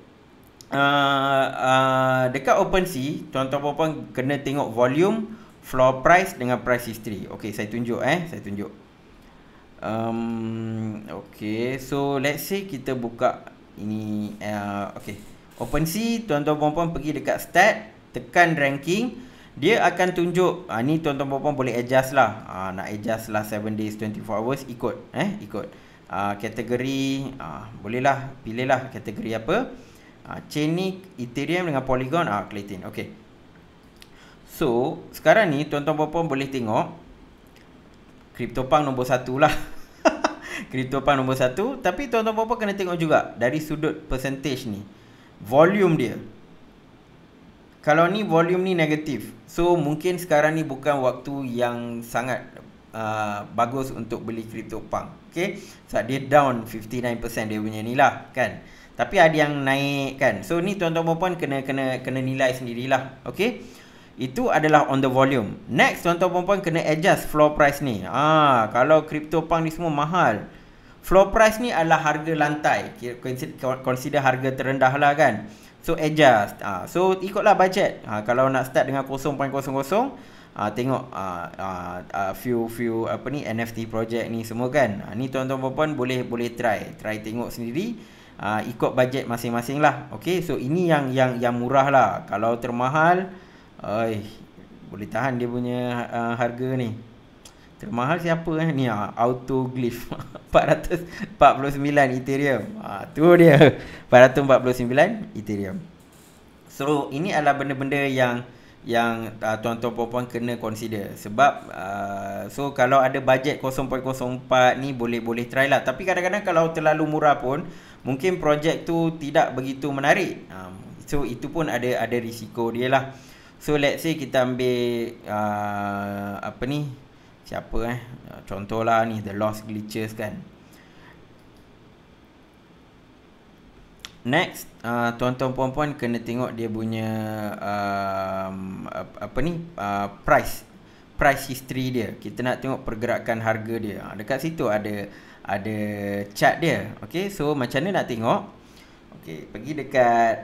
S1: dekat OpenSea, tuan-tuan puan-puan kena tengok volume, floor price dengan price history. Okay, saya tunjuk okay, so let's say kita buka ini. Okay, OpenSea, tuan-tuan puan-puan pergi dekat stat, tekan ranking. Dia akan tunjuk, ni tuan-tuan puan-puan boleh adjust lah. Nak adjust lah 7 days, 24 hours, ikut. Kategori, bolehlah, pilihlah kategori apa. Chainic, Ethereum dengan Polygon, Clayton. Okay. So, sekarang ni tuan-tuan puan-puan boleh tengok CryptoPunk nombor 1 lah. CryptoPunk nombor 1. Tapi tuan-tuan puan-puan kena tengok juga dari sudut percentage ni, volume dia. Kalau ni volume ni negatif, so mungkin sekarang ni bukan waktu yang sangat bagus untuk beli CryptoPunk. Okay, sebab dia down 59% dia punya ni lah kan. Tapi ada yang naik kan. So ni tuan-tuan puan-puan kena nilai sendirilah. Okay, itu adalah on the volume. Next, tuan-tuan puan-puan kena adjust floor price ni. Kalau CryptoPunk ni semua mahal, floor price ni adalah harga lantai. Consider harga terendah lah kan. So adjust. So ikutlah budget. Kalau nak start dengan 0.00, tengok few NFT project ni semua kan. Ni tuan-tuan puan-puan boleh try tengok sendiri. Ikut budget masing-masing lah. Okay, so ini yang murah lah. Kalau termahal, boleh tahan dia punya harga ni. Termahal siapa ni? Autoglyph 449 Ethereum. Tu dia 449 Ethereum. So ini adalah benda-benda yang yang tuan-tuan puan-puan kena consider. Sebab so kalau ada bajet 0.04 ni boleh try lah. Tapi kadang-kadang kalau terlalu murah pun mungkin projek tu tidak begitu menarik. So itu pun ada risiko dia lah. So let's say kita ambil apa ni, siapa contohlah ni The Lost Glitches kan. Next, tuan-tuan puan-puan kena tengok dia punya apa ni, price history dia. Kita nak tengok pergerakan harga dia. Dekat situ ada chart dia. Okey, so macam mana nak tengok? Okey, pergi dekat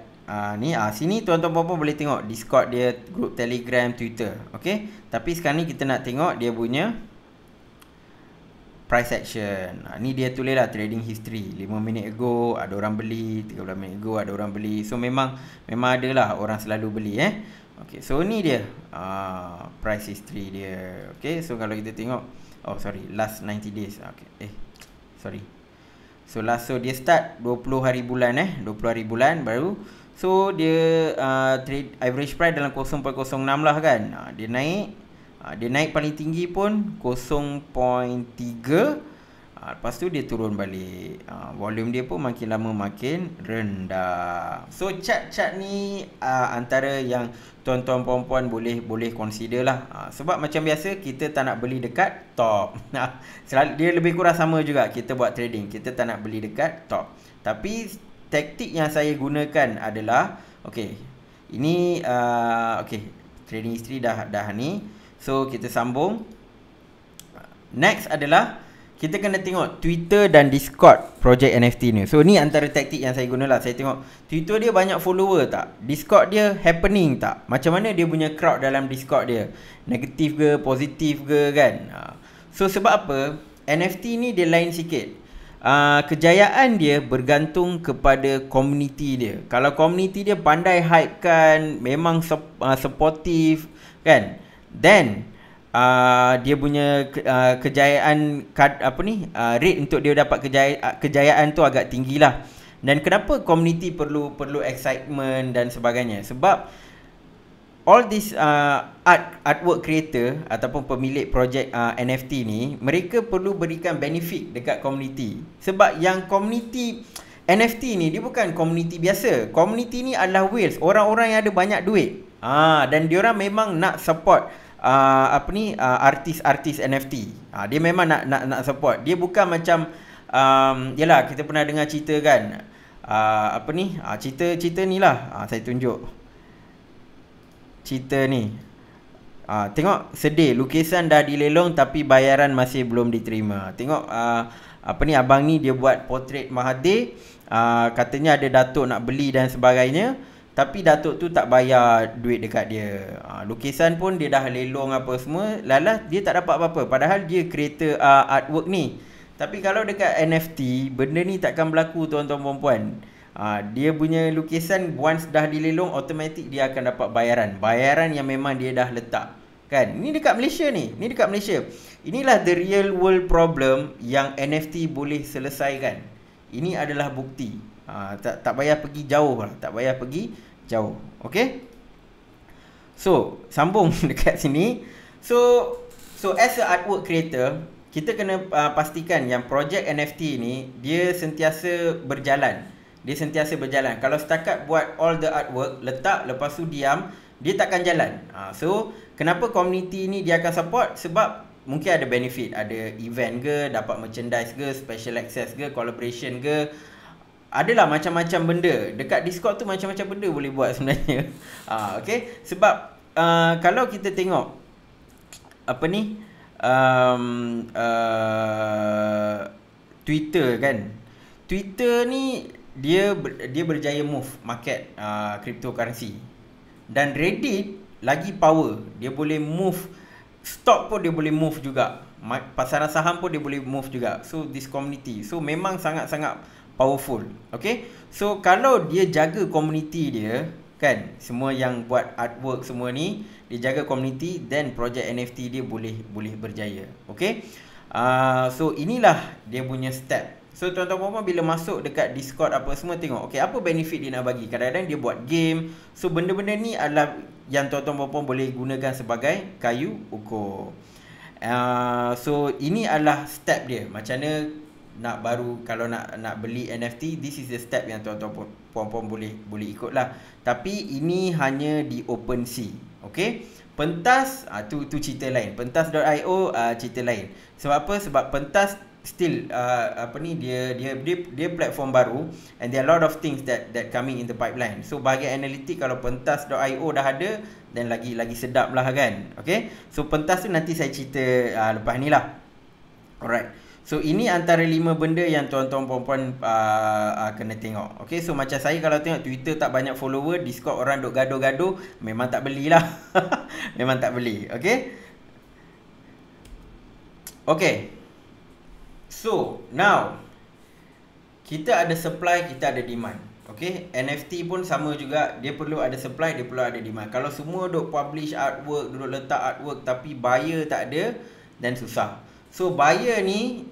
S1: ni sini tuan-tuan puan-puan boleh tengok Discord dia, grup Telegram, Twitter. Okey, tapi sekarang ni kita nak tengok dia punya price action. Ni dia tulis lah trading history. 5 minit ago ada orang beli, 13 minit ago ada orang beli. So memang ada lah orang selalu beli Okay, so ni dia price history dia. Okay, so kalau kita tengok, last 90 days. Okay, sorry. So dia start 20 hari bulan 20 hari bulan baru. So dia trade average price dalam 0.06 lah kan. Dia naik paling tinggi pun 0.3. Lepas tu dia turun balik. Volume dia pun makin lama makin rendah. So chart ni antara yang tuan-tuan puan-puan boleh consider lah. Sebab macam biasa kita tak nak beli dekat top. Dia lebih kurang sama juga kita buat trading. Kita tak nak beli dekat top. Tapi taktik yang saya gunakan adalah ini trading history dah ni. So kita sambung. Next adalah kita kena tengok Twitter dan Discord projek NFT ni. So ni antara taktik yang saya guna lah. Saya tengok Twitter dia banyak follower tak, Discord dia happening tak, macam mana dia punya crowd dalam Discord dia, negatif ke positif ke kan. So sebab apa, NFT ni dia lain sikit. Kejayaan dia bergantung kepada komuniti dia. Kalau komuniti dia pandai hype kan, memang supportive kan, then dia punya kejayaan rate untuk dia dapat kejayaan tu agak tinggi lah. Dan kenapa komuniti perlu excitement dan sebagainya? Sebab all this artwork creator ataupun pemilik projek NFT ni, mereka perlu berikan benefit dekat komuniti. Sebab yang komuniti NFT ni dia bukan komuniti biasa. Komuniti ni adalah whales, orang-orang yang ada banyak duit. Dan diorang memang nak support artis-artis NFT. Dia memang nak support. Dia bukan macam yalah, kita pernah dengar cerita kan, cerita ni lah. Saya tunjuk cerita ni. Tengok, sedih, lukisan dah dilelong tapi bayaran masih belum diterima. Tengok abang ni dia buat portrait Mahathir. Katanya ada datuk nak beli dan sebagainya, tapi datuk tu tak bayar duit dekat dia. Lukisan pun dia dah lelong apa semua, lalas dia tak dapat apa-apa. Padahal dia creator artwork ni. Tapi kalau dekat NFT, benda ni takkan berlaku tuan-tuan puan-puan. Dia punya lukisan once dah dilelong, automatik dia akan dapat bayaran yang memang dia dah letak kan. Ni dekat Malaysia ni. Ni dekat Malaysia. Inilah the real world problem yang NFT boleh selesaikan. Ini adalah bukti. Tak payah pergi jauh lah. Tak payah pergi jauh. Okay, so sambung dekat sini. So as a artwork creator, kita kena pastikan yang projek NFT ni dia sentiasa berjalan. Kalau setakat buat all the artwork, letak lepas tu diam, dia takkan jalan. So kenapa community ni dia akan support? Sebab mungkin ada benefit, ada event ke, dapat merchandise ke, special access ke, collaboration ke. Adalah macam-macam benda. Dekat Discord tu macam-macam benda boleh buat sebenarnya. Okay, sebab kalau kita tengok Twitter kan. Twitter ni dia berjaya move market cryptocurrency. Dan Reddit lagi power. Dia boleh move stock pun, dia boleh move juga. Pasaran saham pun dia boleh move juga. So this community, so memang sangat-sangat powerful. Okay, so kalau dia jaga community dia kan, semua yang buat artwork semua ni dia jaga community, then projek NFT dia boleh berjaya. Okay, so inilah dia punya step. So tuan-tuan puan bila masuk dekat Discord apa semua, tengok okay, apa benefit dia nak bagi. Kadang-kadang dia buat game. So benda-benda ni adalah yang tuan-tuan puan boleh gunakan sebagai kayu ukur. So ini adalah step dia. Macam mana nak baru, kalau nak beli NFT, this is the step yang tuan-tuan puan boleh ikut lah. Tapi ini hanya di OpenSea. Okay, pentas tu cerita lain. Pentas.io cerita lain. Sebab apa? Sebab pentas still dia platform baru, and there are a lot of things that coming in the pipeline. So bahagian analitik, kalau pentas.io dah ada, then lagi sedap lah kan. Okay, so pentas tu nanti saya cerita lepas ni lah. Alright, so ini antara 5 benda yang tuan-tuan puan-puan kena tengok. Okay, so macam saya kalau tengok Twitter tak banyak follower, Discord orang duk gaduh-gaduh, memang tak belilah. Memang tak beli. Okay, okay. So, now kita ada supply, kita ada demand. Okay, NFT pun sama juga, dia perlu ada supply, dia perlu ada demand. Kalau semua duk publish artwork, duk letak artwork tapi buyer tak ada, then susah. So, buyer ni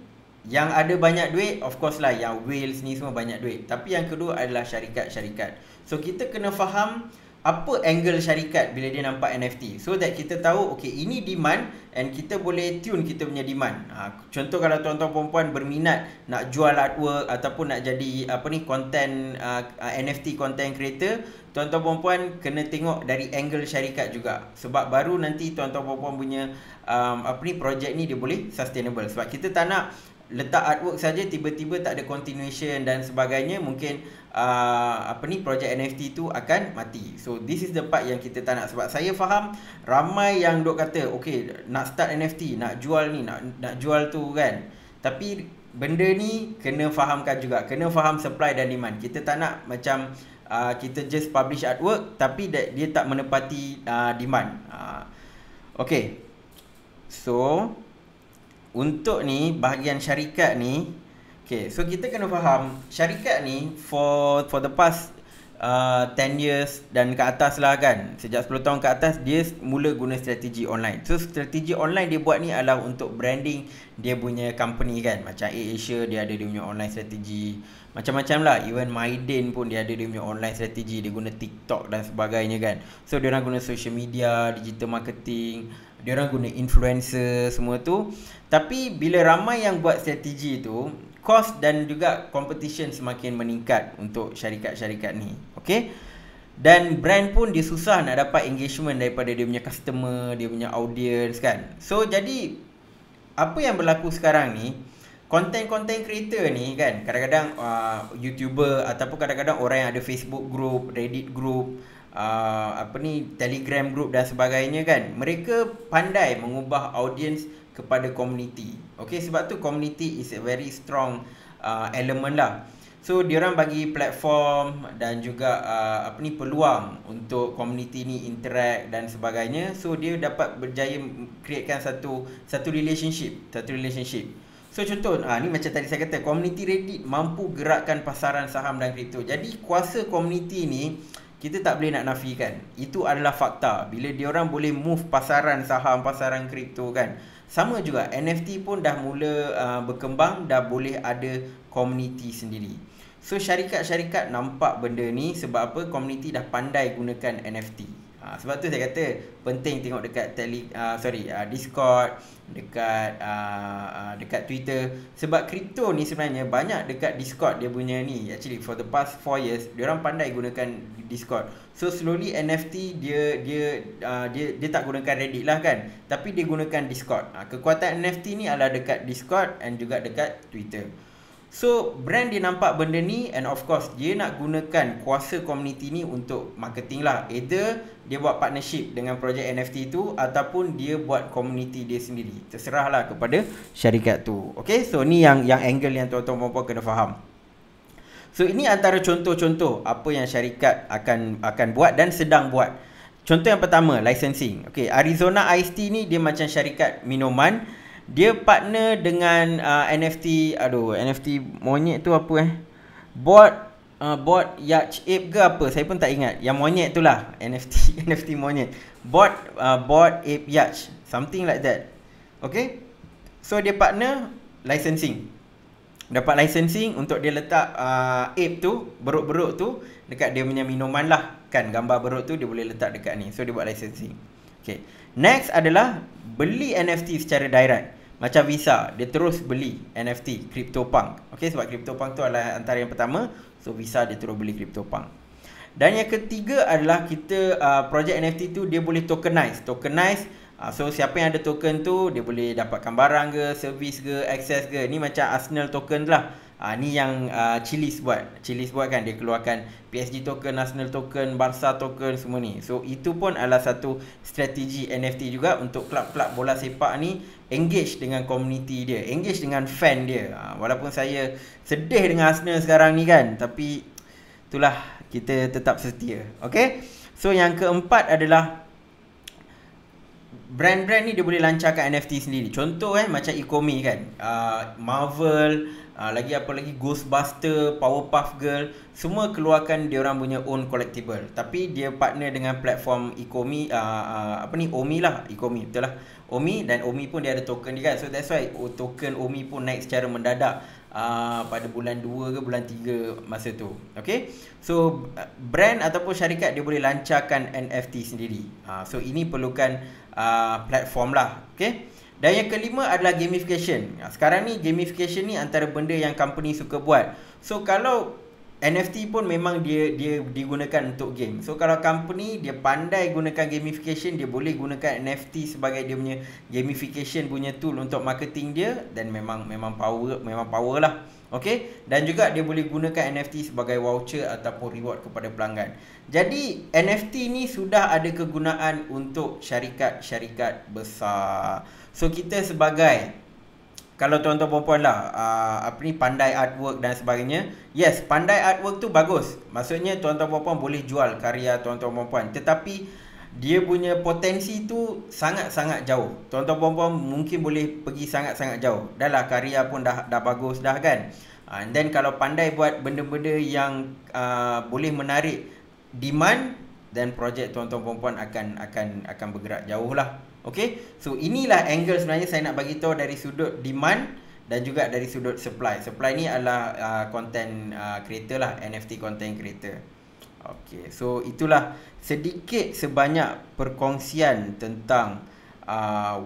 S1: yang ada banyak duit, of course lah, yang whales ni semua banyak duit. Tapi yang kedua adalah syarikat-syarikat. So, kita kena faham apa angle syarikat bila dia nampak NFT, so that kita tahu okay, ini demand, and kita boleh tune kita punya demand. Contoh kalau tuan-tuan puan-puan berminat nak jual artwork ataupun nak jadi content NFT content creator, tuan-tuan puan-puan kena tengok dari angle syarikat juga, sebab baru nanti tuan-tuan puan-puan punya projek ni dia boleh sustainable. Sebab kita tak nak letak artwork saja tiba-tiba tak ada continuation dan sebagainya, mungkin projek NFT tu akan mati. So this is the part yang kita tak nak. Sebab saya faham ramai yang duk kata okay, nak start NFT, nak jual ni, nak jual tu kan. Tapi benda ni kena fahamkan juga, kena faham supply dan demand. Kita tak nak macam kita just publish artwork tapi dia tak menepati demand. Okay, so untuk ni bahagian syarikat ni, okay, so kita kena faham syarikat ni for the past 10 years dan ke atas lah kan, sejak 10 tahun ke atas dia mula guna strategi online. So strategi online dia buat ni adalah untuk branding dia punya company kan. Macam AirAsia dia ada dia punya online strategi, macam-macam lah. Even Maiden pun dia ada dia punya online strategi, dia guna TikTok dan sebagainya kan. So dia orang guna social media, digital marketing, dia orang guna influencer semua tu. Tapi bila ramai yang buat strategi tu, cost dan juga competition semakin meningkat untuk syarikat-syarikat ni. Okay, dan brand pun dia susah nak dapat engagement daripada dia punya customer, dia punya audience kan. So jadi apa yang berlaku sekarang ni, content creator ni kan, kadang-kadang YouTuber ataupun kadang-kadang orang yang ada Facebook group, Reddit group, Telegram group dan sebagainya kan, mereka pandai mengubah audience kepada community. Okay, sebab tu community is a very strong element lah. So diorang bagi platform dan juga peluang untuk community ni interact dan sebagainya. So dia dapat berjaya createkan satu relationship. So contoh ni macam tadi saya kata, community Reddit mampu gerakkan pasaran saham dan kripto. Jadi kuasa community ni kita tak boleh nak nafikan. Itu adalah fakta. Bila diorang boleh move pasaran saham, pasaran kripto kan. Sama juga NFT pun dah mula berkembang, dah boleh ada community sendiri. So syarikat-syarikat nampak benda ni sebab apa? Community dah pandai gunakan NFT. Sebab tu saya kata penting tengok dekat Discord, dekat Twitter. Sebab kripto ni sebenarnya banyak dekat Discord dia punya ni. Actually for the past 4 years diorang pandai gunakan Discord. So slowly NFT dia tak gunakan Reddit lah kan, tapi dia gunakan Discord. Kekuatan NFT ni adalah dekat Discord dan juga dekat Twitter. So brand dia nampak benda ni, and of course dia nak gunakan kuasa community ni untuk marketing lah. Either dia buat partnership dengan projek NFT tu ataupun dia buat community dia sendiri. Terserahlah kepada syarikat tu. Okay, so ni yang angle yang tuan-tuan puan kena faham. So ini antara contoh-contoh apa yang syarikat akan buat dan sedang buat. Contoh yang pertama, licensing. Okay, Arizona Iced Tea ni dia macam syarikat minuman. Dia partner dengan NFT monyet tu apa Bot Yacht Ape ke apa, saya pun tak ingat. Yang monyet tu lah, NFT monyet. Bot Ape Yacht, something like that. Okay, so dia partner licensing. dapat licensing untuk dia letak ape tu, beruk-beruk tu dekat dia punya minuman lah kan. Gambar beruk tu dia boleh letak dekat ni. So dia buat licensing. Okay. Next adalah beli NFT secara direct. Macam Visa, dia terus beli NFT CryptoPunk. Okay, sebab CryptoPunk tu adalah antara yang pertama. So Visa dia terus beli CryptoPunk. Dan yang ketiga adalah kita projek NFT tu dia boleh tokenize. So siapa yang ada token tu dia boleh dapatkan barang ke, servis ke, akses ke. Ni macam Arsenal token lah. Ni yang Chiliz buat kan, dia keluarkan PSG token, Arsenal token, Barca token, semua ni. So itu pun adalah satu strategi NFT juga untuk klub-klub bola sepak ni engage dengan komuniti dia, engage dengan fan dia. Walaupun saya sedih dengan Arsenal sekarang ni kan, tapi itulah, kita tetap setia. Okay, so yang keempat adalah brand-brand ni dia boleh lancarkan NFT sendiri. Contoh macam Ecomi kan, Marvel, lagi apa lagi, Ghostbuster, Powerpuff Girl, semua keluarkan dia orang punya own collectible. Tapi dia partner dengan platform Ecomi, Omi lah, Ecomi, betul lah, Omi. Dan Omi pun dia ada token dia kan. So that's why token Omi pun naik secara mendadak pada bulan 2 ke bulan 3 masa tu. Okay, so brand ataupun syarikat dia boleh lancarkan NFT sendiri. So ini perlukan platform lah. Okay, dan yang kelima adalah gamification. Sekarang ni gamification ni antara benda yang company suka buat. So kalau NFT pun memang dia digunakan untuk game. So kalau company dia pandai gunakan gamification, dia boleh gunakan NFT sebagai dia punya gamification punya tool untuk marketing dia, dan memang power lah. Okay, dan juga dia boleh gunakan NFT sebagai voucher ataupun reward kepada pelanggan. Jadi NFT ni sudah ada kegunaan untuk syarikat-syarikat besar. So kita sebagai, kalau tuan-tuan perempuan lah pandai artwork dan sebagainya, yes, pandai artwork tu bagus. Maksudnya tuan-tuan perempuan boleh jual karya tuan-tuan perempuan, tetapi dia punya potensi tu sangat-sangat jauh. Tuan-tuan perempuan mungkin boleh pergi sangat-sangat jauh. Dah lah, karya pun dah bagus dah kan. And then kalau pandai buat benda-benda yang boleh menarik demand, dan projek tuan-tuan perempuan akan bergerak jauh lah. Okay, so inilah angle sebenarnya saya nak bagi tahu dari sudut demand dan juga dari sudut supply. Supply ni adalah content creator lah, NFT content creator. Okay, so itulah sedikit sebanyak perkongsian tentang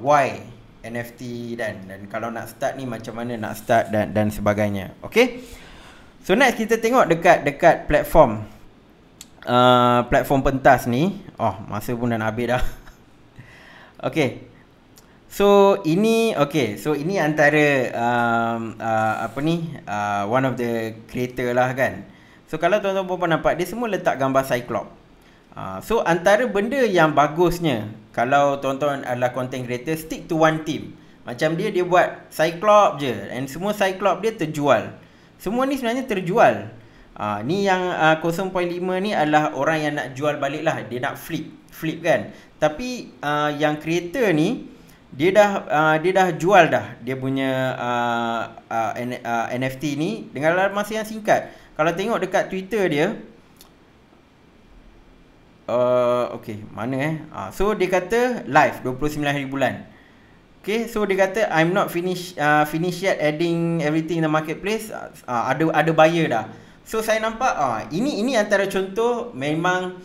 S1: why NFT dan kalau nak start ni macam mana nak start dan sebagainya. Okay, so next kita tengok dekat platform platform pentas ni. Masa pun dah nak habis dah. Okay, so ini antara one of the creator lah kan. So kalau tuan-tuan perempuan nampak, dia semua letak gambar Cyclops. So antara benda yang bagusnya, kalau tuan-tuan adalah content creator, stick to one team. Macam dia buat Cyclops je, and semua Cyclops dia terjual. Semua ni sebenarnya terjual. Ni yang 0.5 ni adalah orang yang nak jual balik lah, dia nak flip kan. Tapi yang creator ni dia dah jual dah dia punya NFT ni dengan dalam masa yang singkat. Kalau tengok dekat Twitter dia, okay, mana so dia kata live 29 hari bulan. Okay, so dia kata I'm not finish yet adding everything in the marketplace. Ada buyer dah. So saya nampak ini antara contoh memang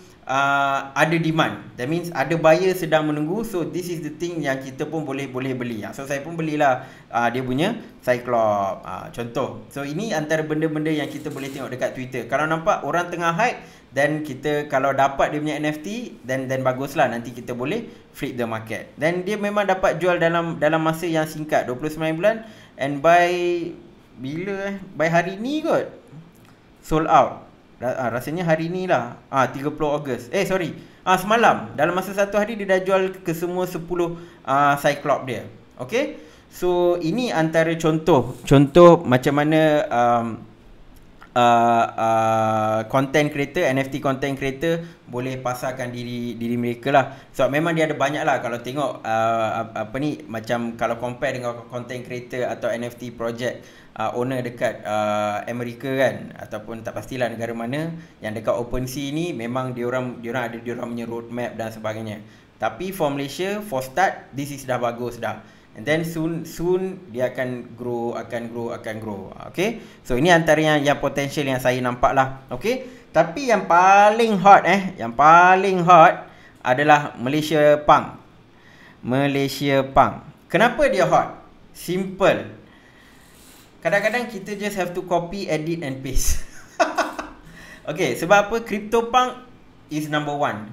S1: ada demand. That means ada buyer sedang menunggu. So this is the thing yang kita pun boleh beli. So saya pun belilah dia punya Cyclops, contoh. So ini antara benda-benda yang kita boleh tengok dekat Twitter. Kalau nampak orang tengah hype, dan kita kalau dapat dia punya NFT, dan baguslah, nanti kita boleh flip the market. Dan dia memang dapat jual dalam masa yang singkat, 29 bulan, and by hari ni kot sold out. Rasanya hari ni lah, 30 Ogos. Semalam, dalam masa satu hari dia dah jual ke semua 10 Cyclops dia. Okay, so ini antara contoh macam mana content creator, NFT content creator boleh pasarkan diri mereka lah. So memang dia ada banyak lah. Kalau tengok macam kalau compare dengan content creator atau NFT project owner dekat Amerika kan, ataupun tak pastilah negara mana, yang dekat OpenSea ni memang diorang ada diorang punya roadmap dan sebagainya. Tapi for Malaysia, for start, this is dah bagus dah. And then soon dia akan grow. Okay. So ini antara yang potential yang saya nampak lah. Okay. Tapi yang paling hot adalah Malaysia Punk. Kenapa dia hot? Simple. Kadang-kadang kita just have to copy, edit and paste. Okay, sebab apa? CryptoPunk is number one.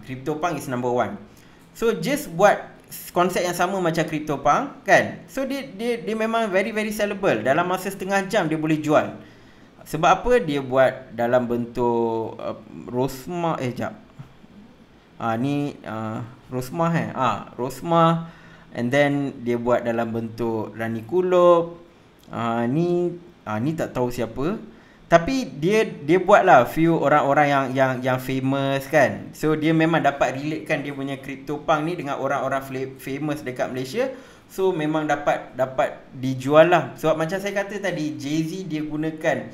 S1: So just buat konsep yang sama macam CryptoPunk kan. So dia memang very very sellable. Dalam masa setengah jam dia boleh jual. Sebab apa? Dia buat dalam bentuk Rosmah Rosmah, and then dia buat dalam bentuk Rani Kulub. Ni tak tahu siapa. Tapi dia buatlah few orang-orang yang famous kan. So dia memang dapat relatekan dia punya CryptoPunk ni dengan orang-orang famous dekat Malaysia. So memang dapat dijual lah. Sebab macam saya kata tadi, Jay-Z dia gunakan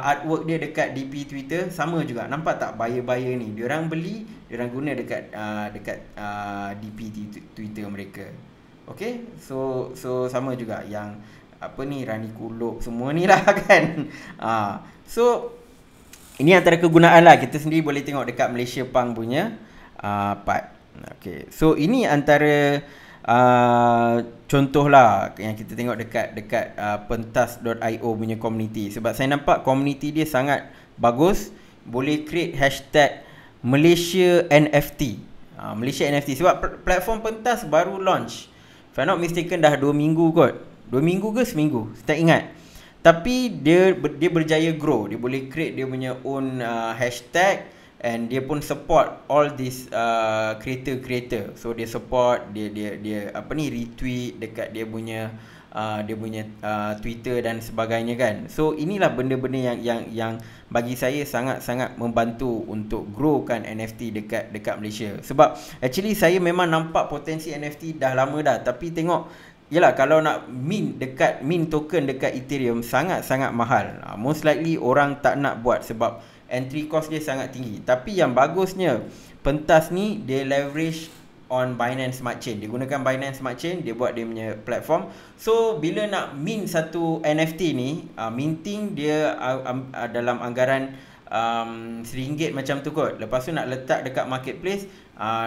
S1: artwork dia dekat DP Twitter. Sama juga. Nampak tak buyer ni? Diorang beli, diorang guna dekat DP Twitter mereka. Okay. So sama juga yang Rani Kulub semua ni lah kan. So ini antara kegunaan lah. Kita sendiri boleh tengok dekat Malaysia Punk punya part. Okay. So ini antara contoh lah yang kita tengok dekat pentas.io punya community. Sebab saya nampak community dia sangat bagus. Boleh create hashtag Malaysia NFT. Malaysia NFT. Sebab platform pentas baru launch. If I'm not mistaken dah 2 minggu kot. 2 minggu ke seminggu, saya tak ingat. Tapi dia berjaya grow. Dia boleh create dia punya own hashtag, and dia pun support all these creator. So dia support, dia retweet dekat dia punya Twitter dan sebagainya kan. So inilah benda-benda yang bagi saya sangat-sangat membantu untuk growkan NFT dekat Malaysia. Sebab actually saya memang nampak potensi NFT dah lama dah, tapi tengok, yalah, kalau nak mint token dekat Ethereum sangat-sangat mahal. Most likely orang tak nak buat sebab entry cost dia sangat tinggi. Tapi yang bagusnya, pentas ni dia leverage on Binance Smart Chain. Dia gunakan Binance Smart Chain, dia buat dia punya platform. So bila nak mint satu NFT ni, minting dia dalam anggaran RM1 macam tu kot. Lepas tu nak letak dekat marketplace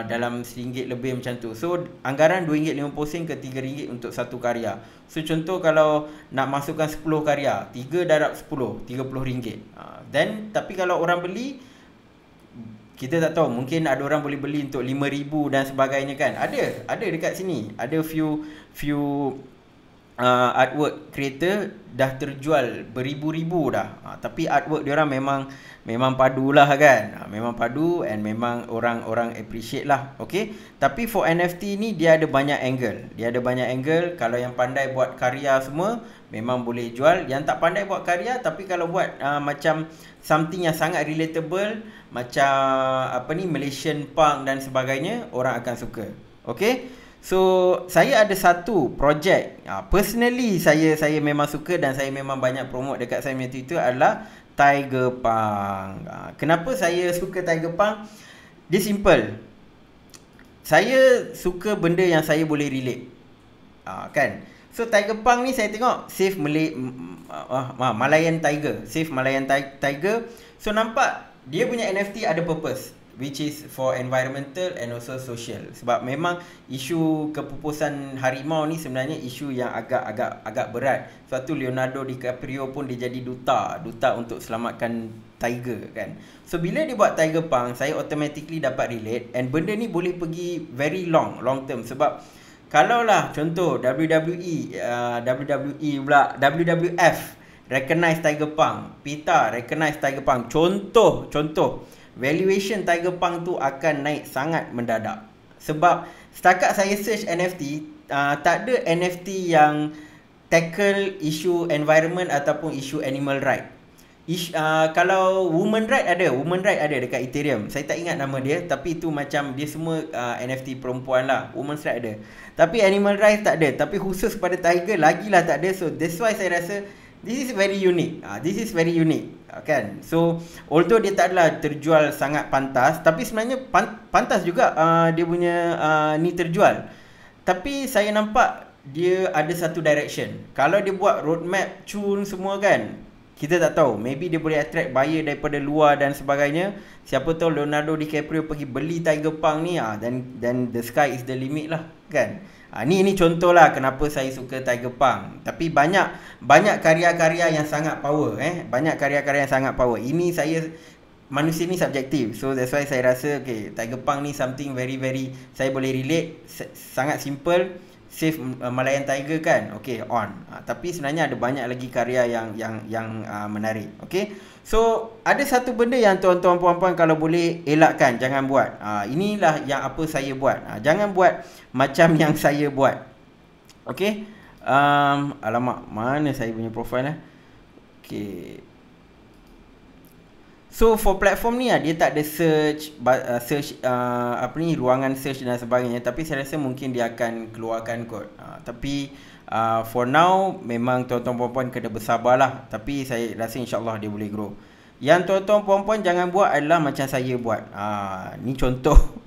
S1: dalam RM1 lebih macam tu. So anggaran RM2.50 ke RM3 untuk satu karya. So contoh kalau nak masukkan 10 karya, 3 darab 10, RM30. Then tapi kalau orang beli, kita tak tahu, mungkin ada orang boleh beli untuk RM5,000 dan sebagainya kan. Ada dekat sini. Ada few artwork creator dah terjual beribu-ribu dah. Tapi artwork diorang memang padu lah kan. Memang padu, and memang orang appreciate lah. Okay. Tapi for NFT ni dia ada banyak angle. Kalau yang pandai buat karya semua memang boleh jual. Yang tak pandai buat karya, tapi kalau buat macam something yang sangat relatable, macam Malaysian Punk dan sebagainya, orang akan suka. Okay. So saya ada satu projek, personally saya memang suka dan saya memang banyak promote dekat saya punya Twitter, adalah Tiger Punk. Kenapa saya suka Tiger Punk? Dia simple. Saya suka benda yang saya boleh relate, kan. So Tiger Punk ni saya tengok save Malayan Tiger. Save Malayan Tiger. So nampak dia punya NFT ada purpose, which is for environmental and also social. Sebab memang isu kepupusan harimau ni sebenarnya isu yang agak berat. Sebab tu Leonardo DiCaprio pun dia jadi duta untuk selamatkan tiger kan. So bila dia buat Tiger Punk, saya automatically dapat relate, and benda ni boleh pergi very long term. Sebab kalaulah contoh WWF recognize Tiger Punk, PETA recognize Tiger Punk, contoh valuation Tiger Punk tu akan naik sangat mendadak. Sebab setakat saya search NFT, tak ada NFT yang tackle isu environment ataupun isu animal right. Kalau woman right ada dekat Ethereum. Saya tak ingat nama dia, tapi itu macam dia semua NFT perempuan lah. Women's right ada. Tapi animal right tak ada. Tapi khusus pada tiger lagilah tak ada. So that's why saya rasa this is very unique. Kan. So although dia tak adalah terjual sangat pantas, tapi sebenarnya pantas juga dia punya ni terjual. Tapi saya nampak dia ada satu direction. Kalau dia buat roadmap cun semua kan, kita tak tahu. Maybe dia boleh attract buyer daripada luar dan sebagainya. Siapa tahu Leonardo DiCaprio pergi beli Tiger Punk ni, then the sky is the limit lah kan. Ni contoh lah kenapa saya suka Tiger Punk. Tapi banyak karya-karya yang sangat power banyak karya-karya yang sangat power. Ini manusia ni subjektif. So that's why saya rasa Tiger Punk ni something very very saya boleh relate. Sangat simple. Save Malayan Tiger kan, on. Tapi sebenarnya ada banyak lagi karya yang menarik. So ada satu benda yang tuan-tuan puan-puan kalau boleh elakkan, jangan buat. Inilah yang apa saya buat. Jangan buat macam yang saya buat. Alamak, mana saya punya profile So for platform ni dia tak ada search ruangan search dan sebagainya, tapi saya rasa mungkin dia akan keluarkan kot. Tapi for now memang tuan-tuan puan-puan kena bersabarlah, tapi saya rasa insya-Allah dia boleh grow. Yang tuan-tuan puan-puan jangan buat adalah macam saya buat. Ni contoh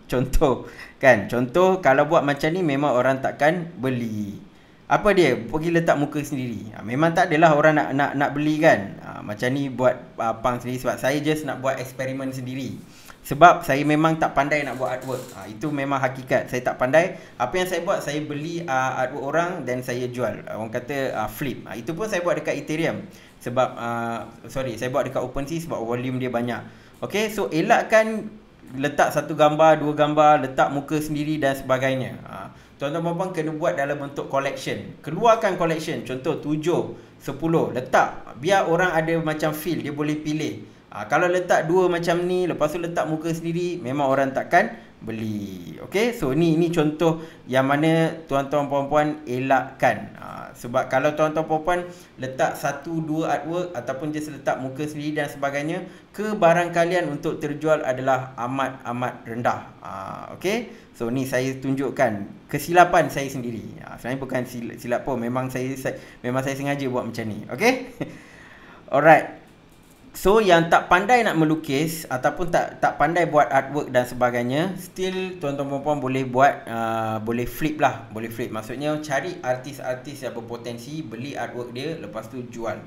S1: kan. Contoh kalau buat macam ni memang orang takkan beli. Apa dia? Pergi letak muka sendiri. Memang tak adalah orang nak beli kan. Macam ni buat punk sendiri sebab saya just nak buat eksperimen sendiri. Sebab saya memang tak pandai nak buat artwork. Itu memang hakikat. Saya tak pandai. Apa yang saya buat, saya beli artwork orang dan saya jual. Orang kata flip. Itu pun saya buat dekat Ethereum. Sebab saya buat dekat OpenSea sebab volume dia banyak. So elakkan letak satu gambar, dua gambar, letak muka sendiri dan sebagainya. Tuan-tuan puan-puan kena buat dalam bentuk collection. Keluarkan collection. Contoh 7, 10. Letak. Biar orang ada macam feel. Dia boleh pilih. Kalau letak dua macam ni, lepas tu letak muka sendiri, memang orang takkan beli. So ni contoh yang mana tuan-tuan puan-puan elakkan. Sebab kalau tuan-tuan puan-puan letak 1-2 artwork ataupun just letak muka sendiri dan sebagainya, kebarang kalian untuk terjual adalah amat rendah. So ni saya tunjukkan kesilapan saya sendiri. Sebenarnya bukan silap pun, memang saya sengaja buat macam ni. Alright. So yang tak pandai nak melukis ataupun tak pandai buat artwork dan sebagainya, still tuan-tuan puan-puan boleh buat, boleh flip lah. Boleh flip, maksudnya cari artis-artis yang berpotensi, beli artwork dia, lepas tu jual.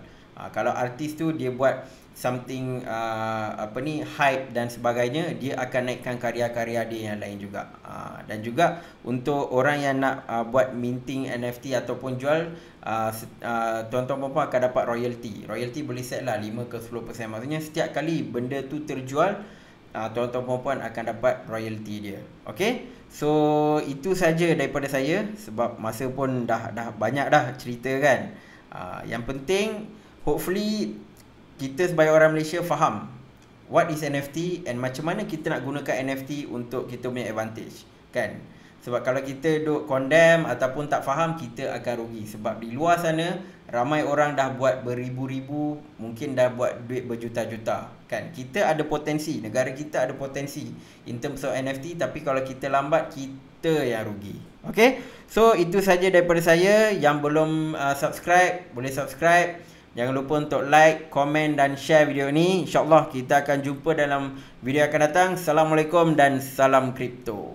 S1: Kalau artis tu dia buat something hype dan sebagainya, dia akan naikkan karya-karya dia yang lain juga. Dan juga untuk orang yang nak buat minting NFT ataupun jual, tuan-tuan puan-puan akan dapat royalty. Royalty boleh set lah 5 ke 10%. Maksudnya setiap kali benda tu terjual, tuan-tuan puan-puan akan dapat royalty dia. So itu saja daripada saya sebab masa pun dah banyak dah cerita kan. Yang penting hopefully kita sebagai orang Malaysia faham what is NFT and macam mana kita nak gunakan NFT untuk kita punya advantage kan. Sebab kalau kita duk condemn ataupun tak faham, kita akan rugi. Sebab di luar sana ramai orang dah buat beribu-ribu, mungkin dah buat duit berjuta-juta kan. Kita ada potensi, negara kita ada potensi in terms of NFT, tapi kalau kita lambat, kita yang rugi. So itu saja daripada saya. Yang belum subscribe, boleh subscribe. Jangan lupa untuk like, komen dan share video ni. InsyaAllah kita akan jumpa dalam video akan datang. Assalamualaikum dan salam kripto.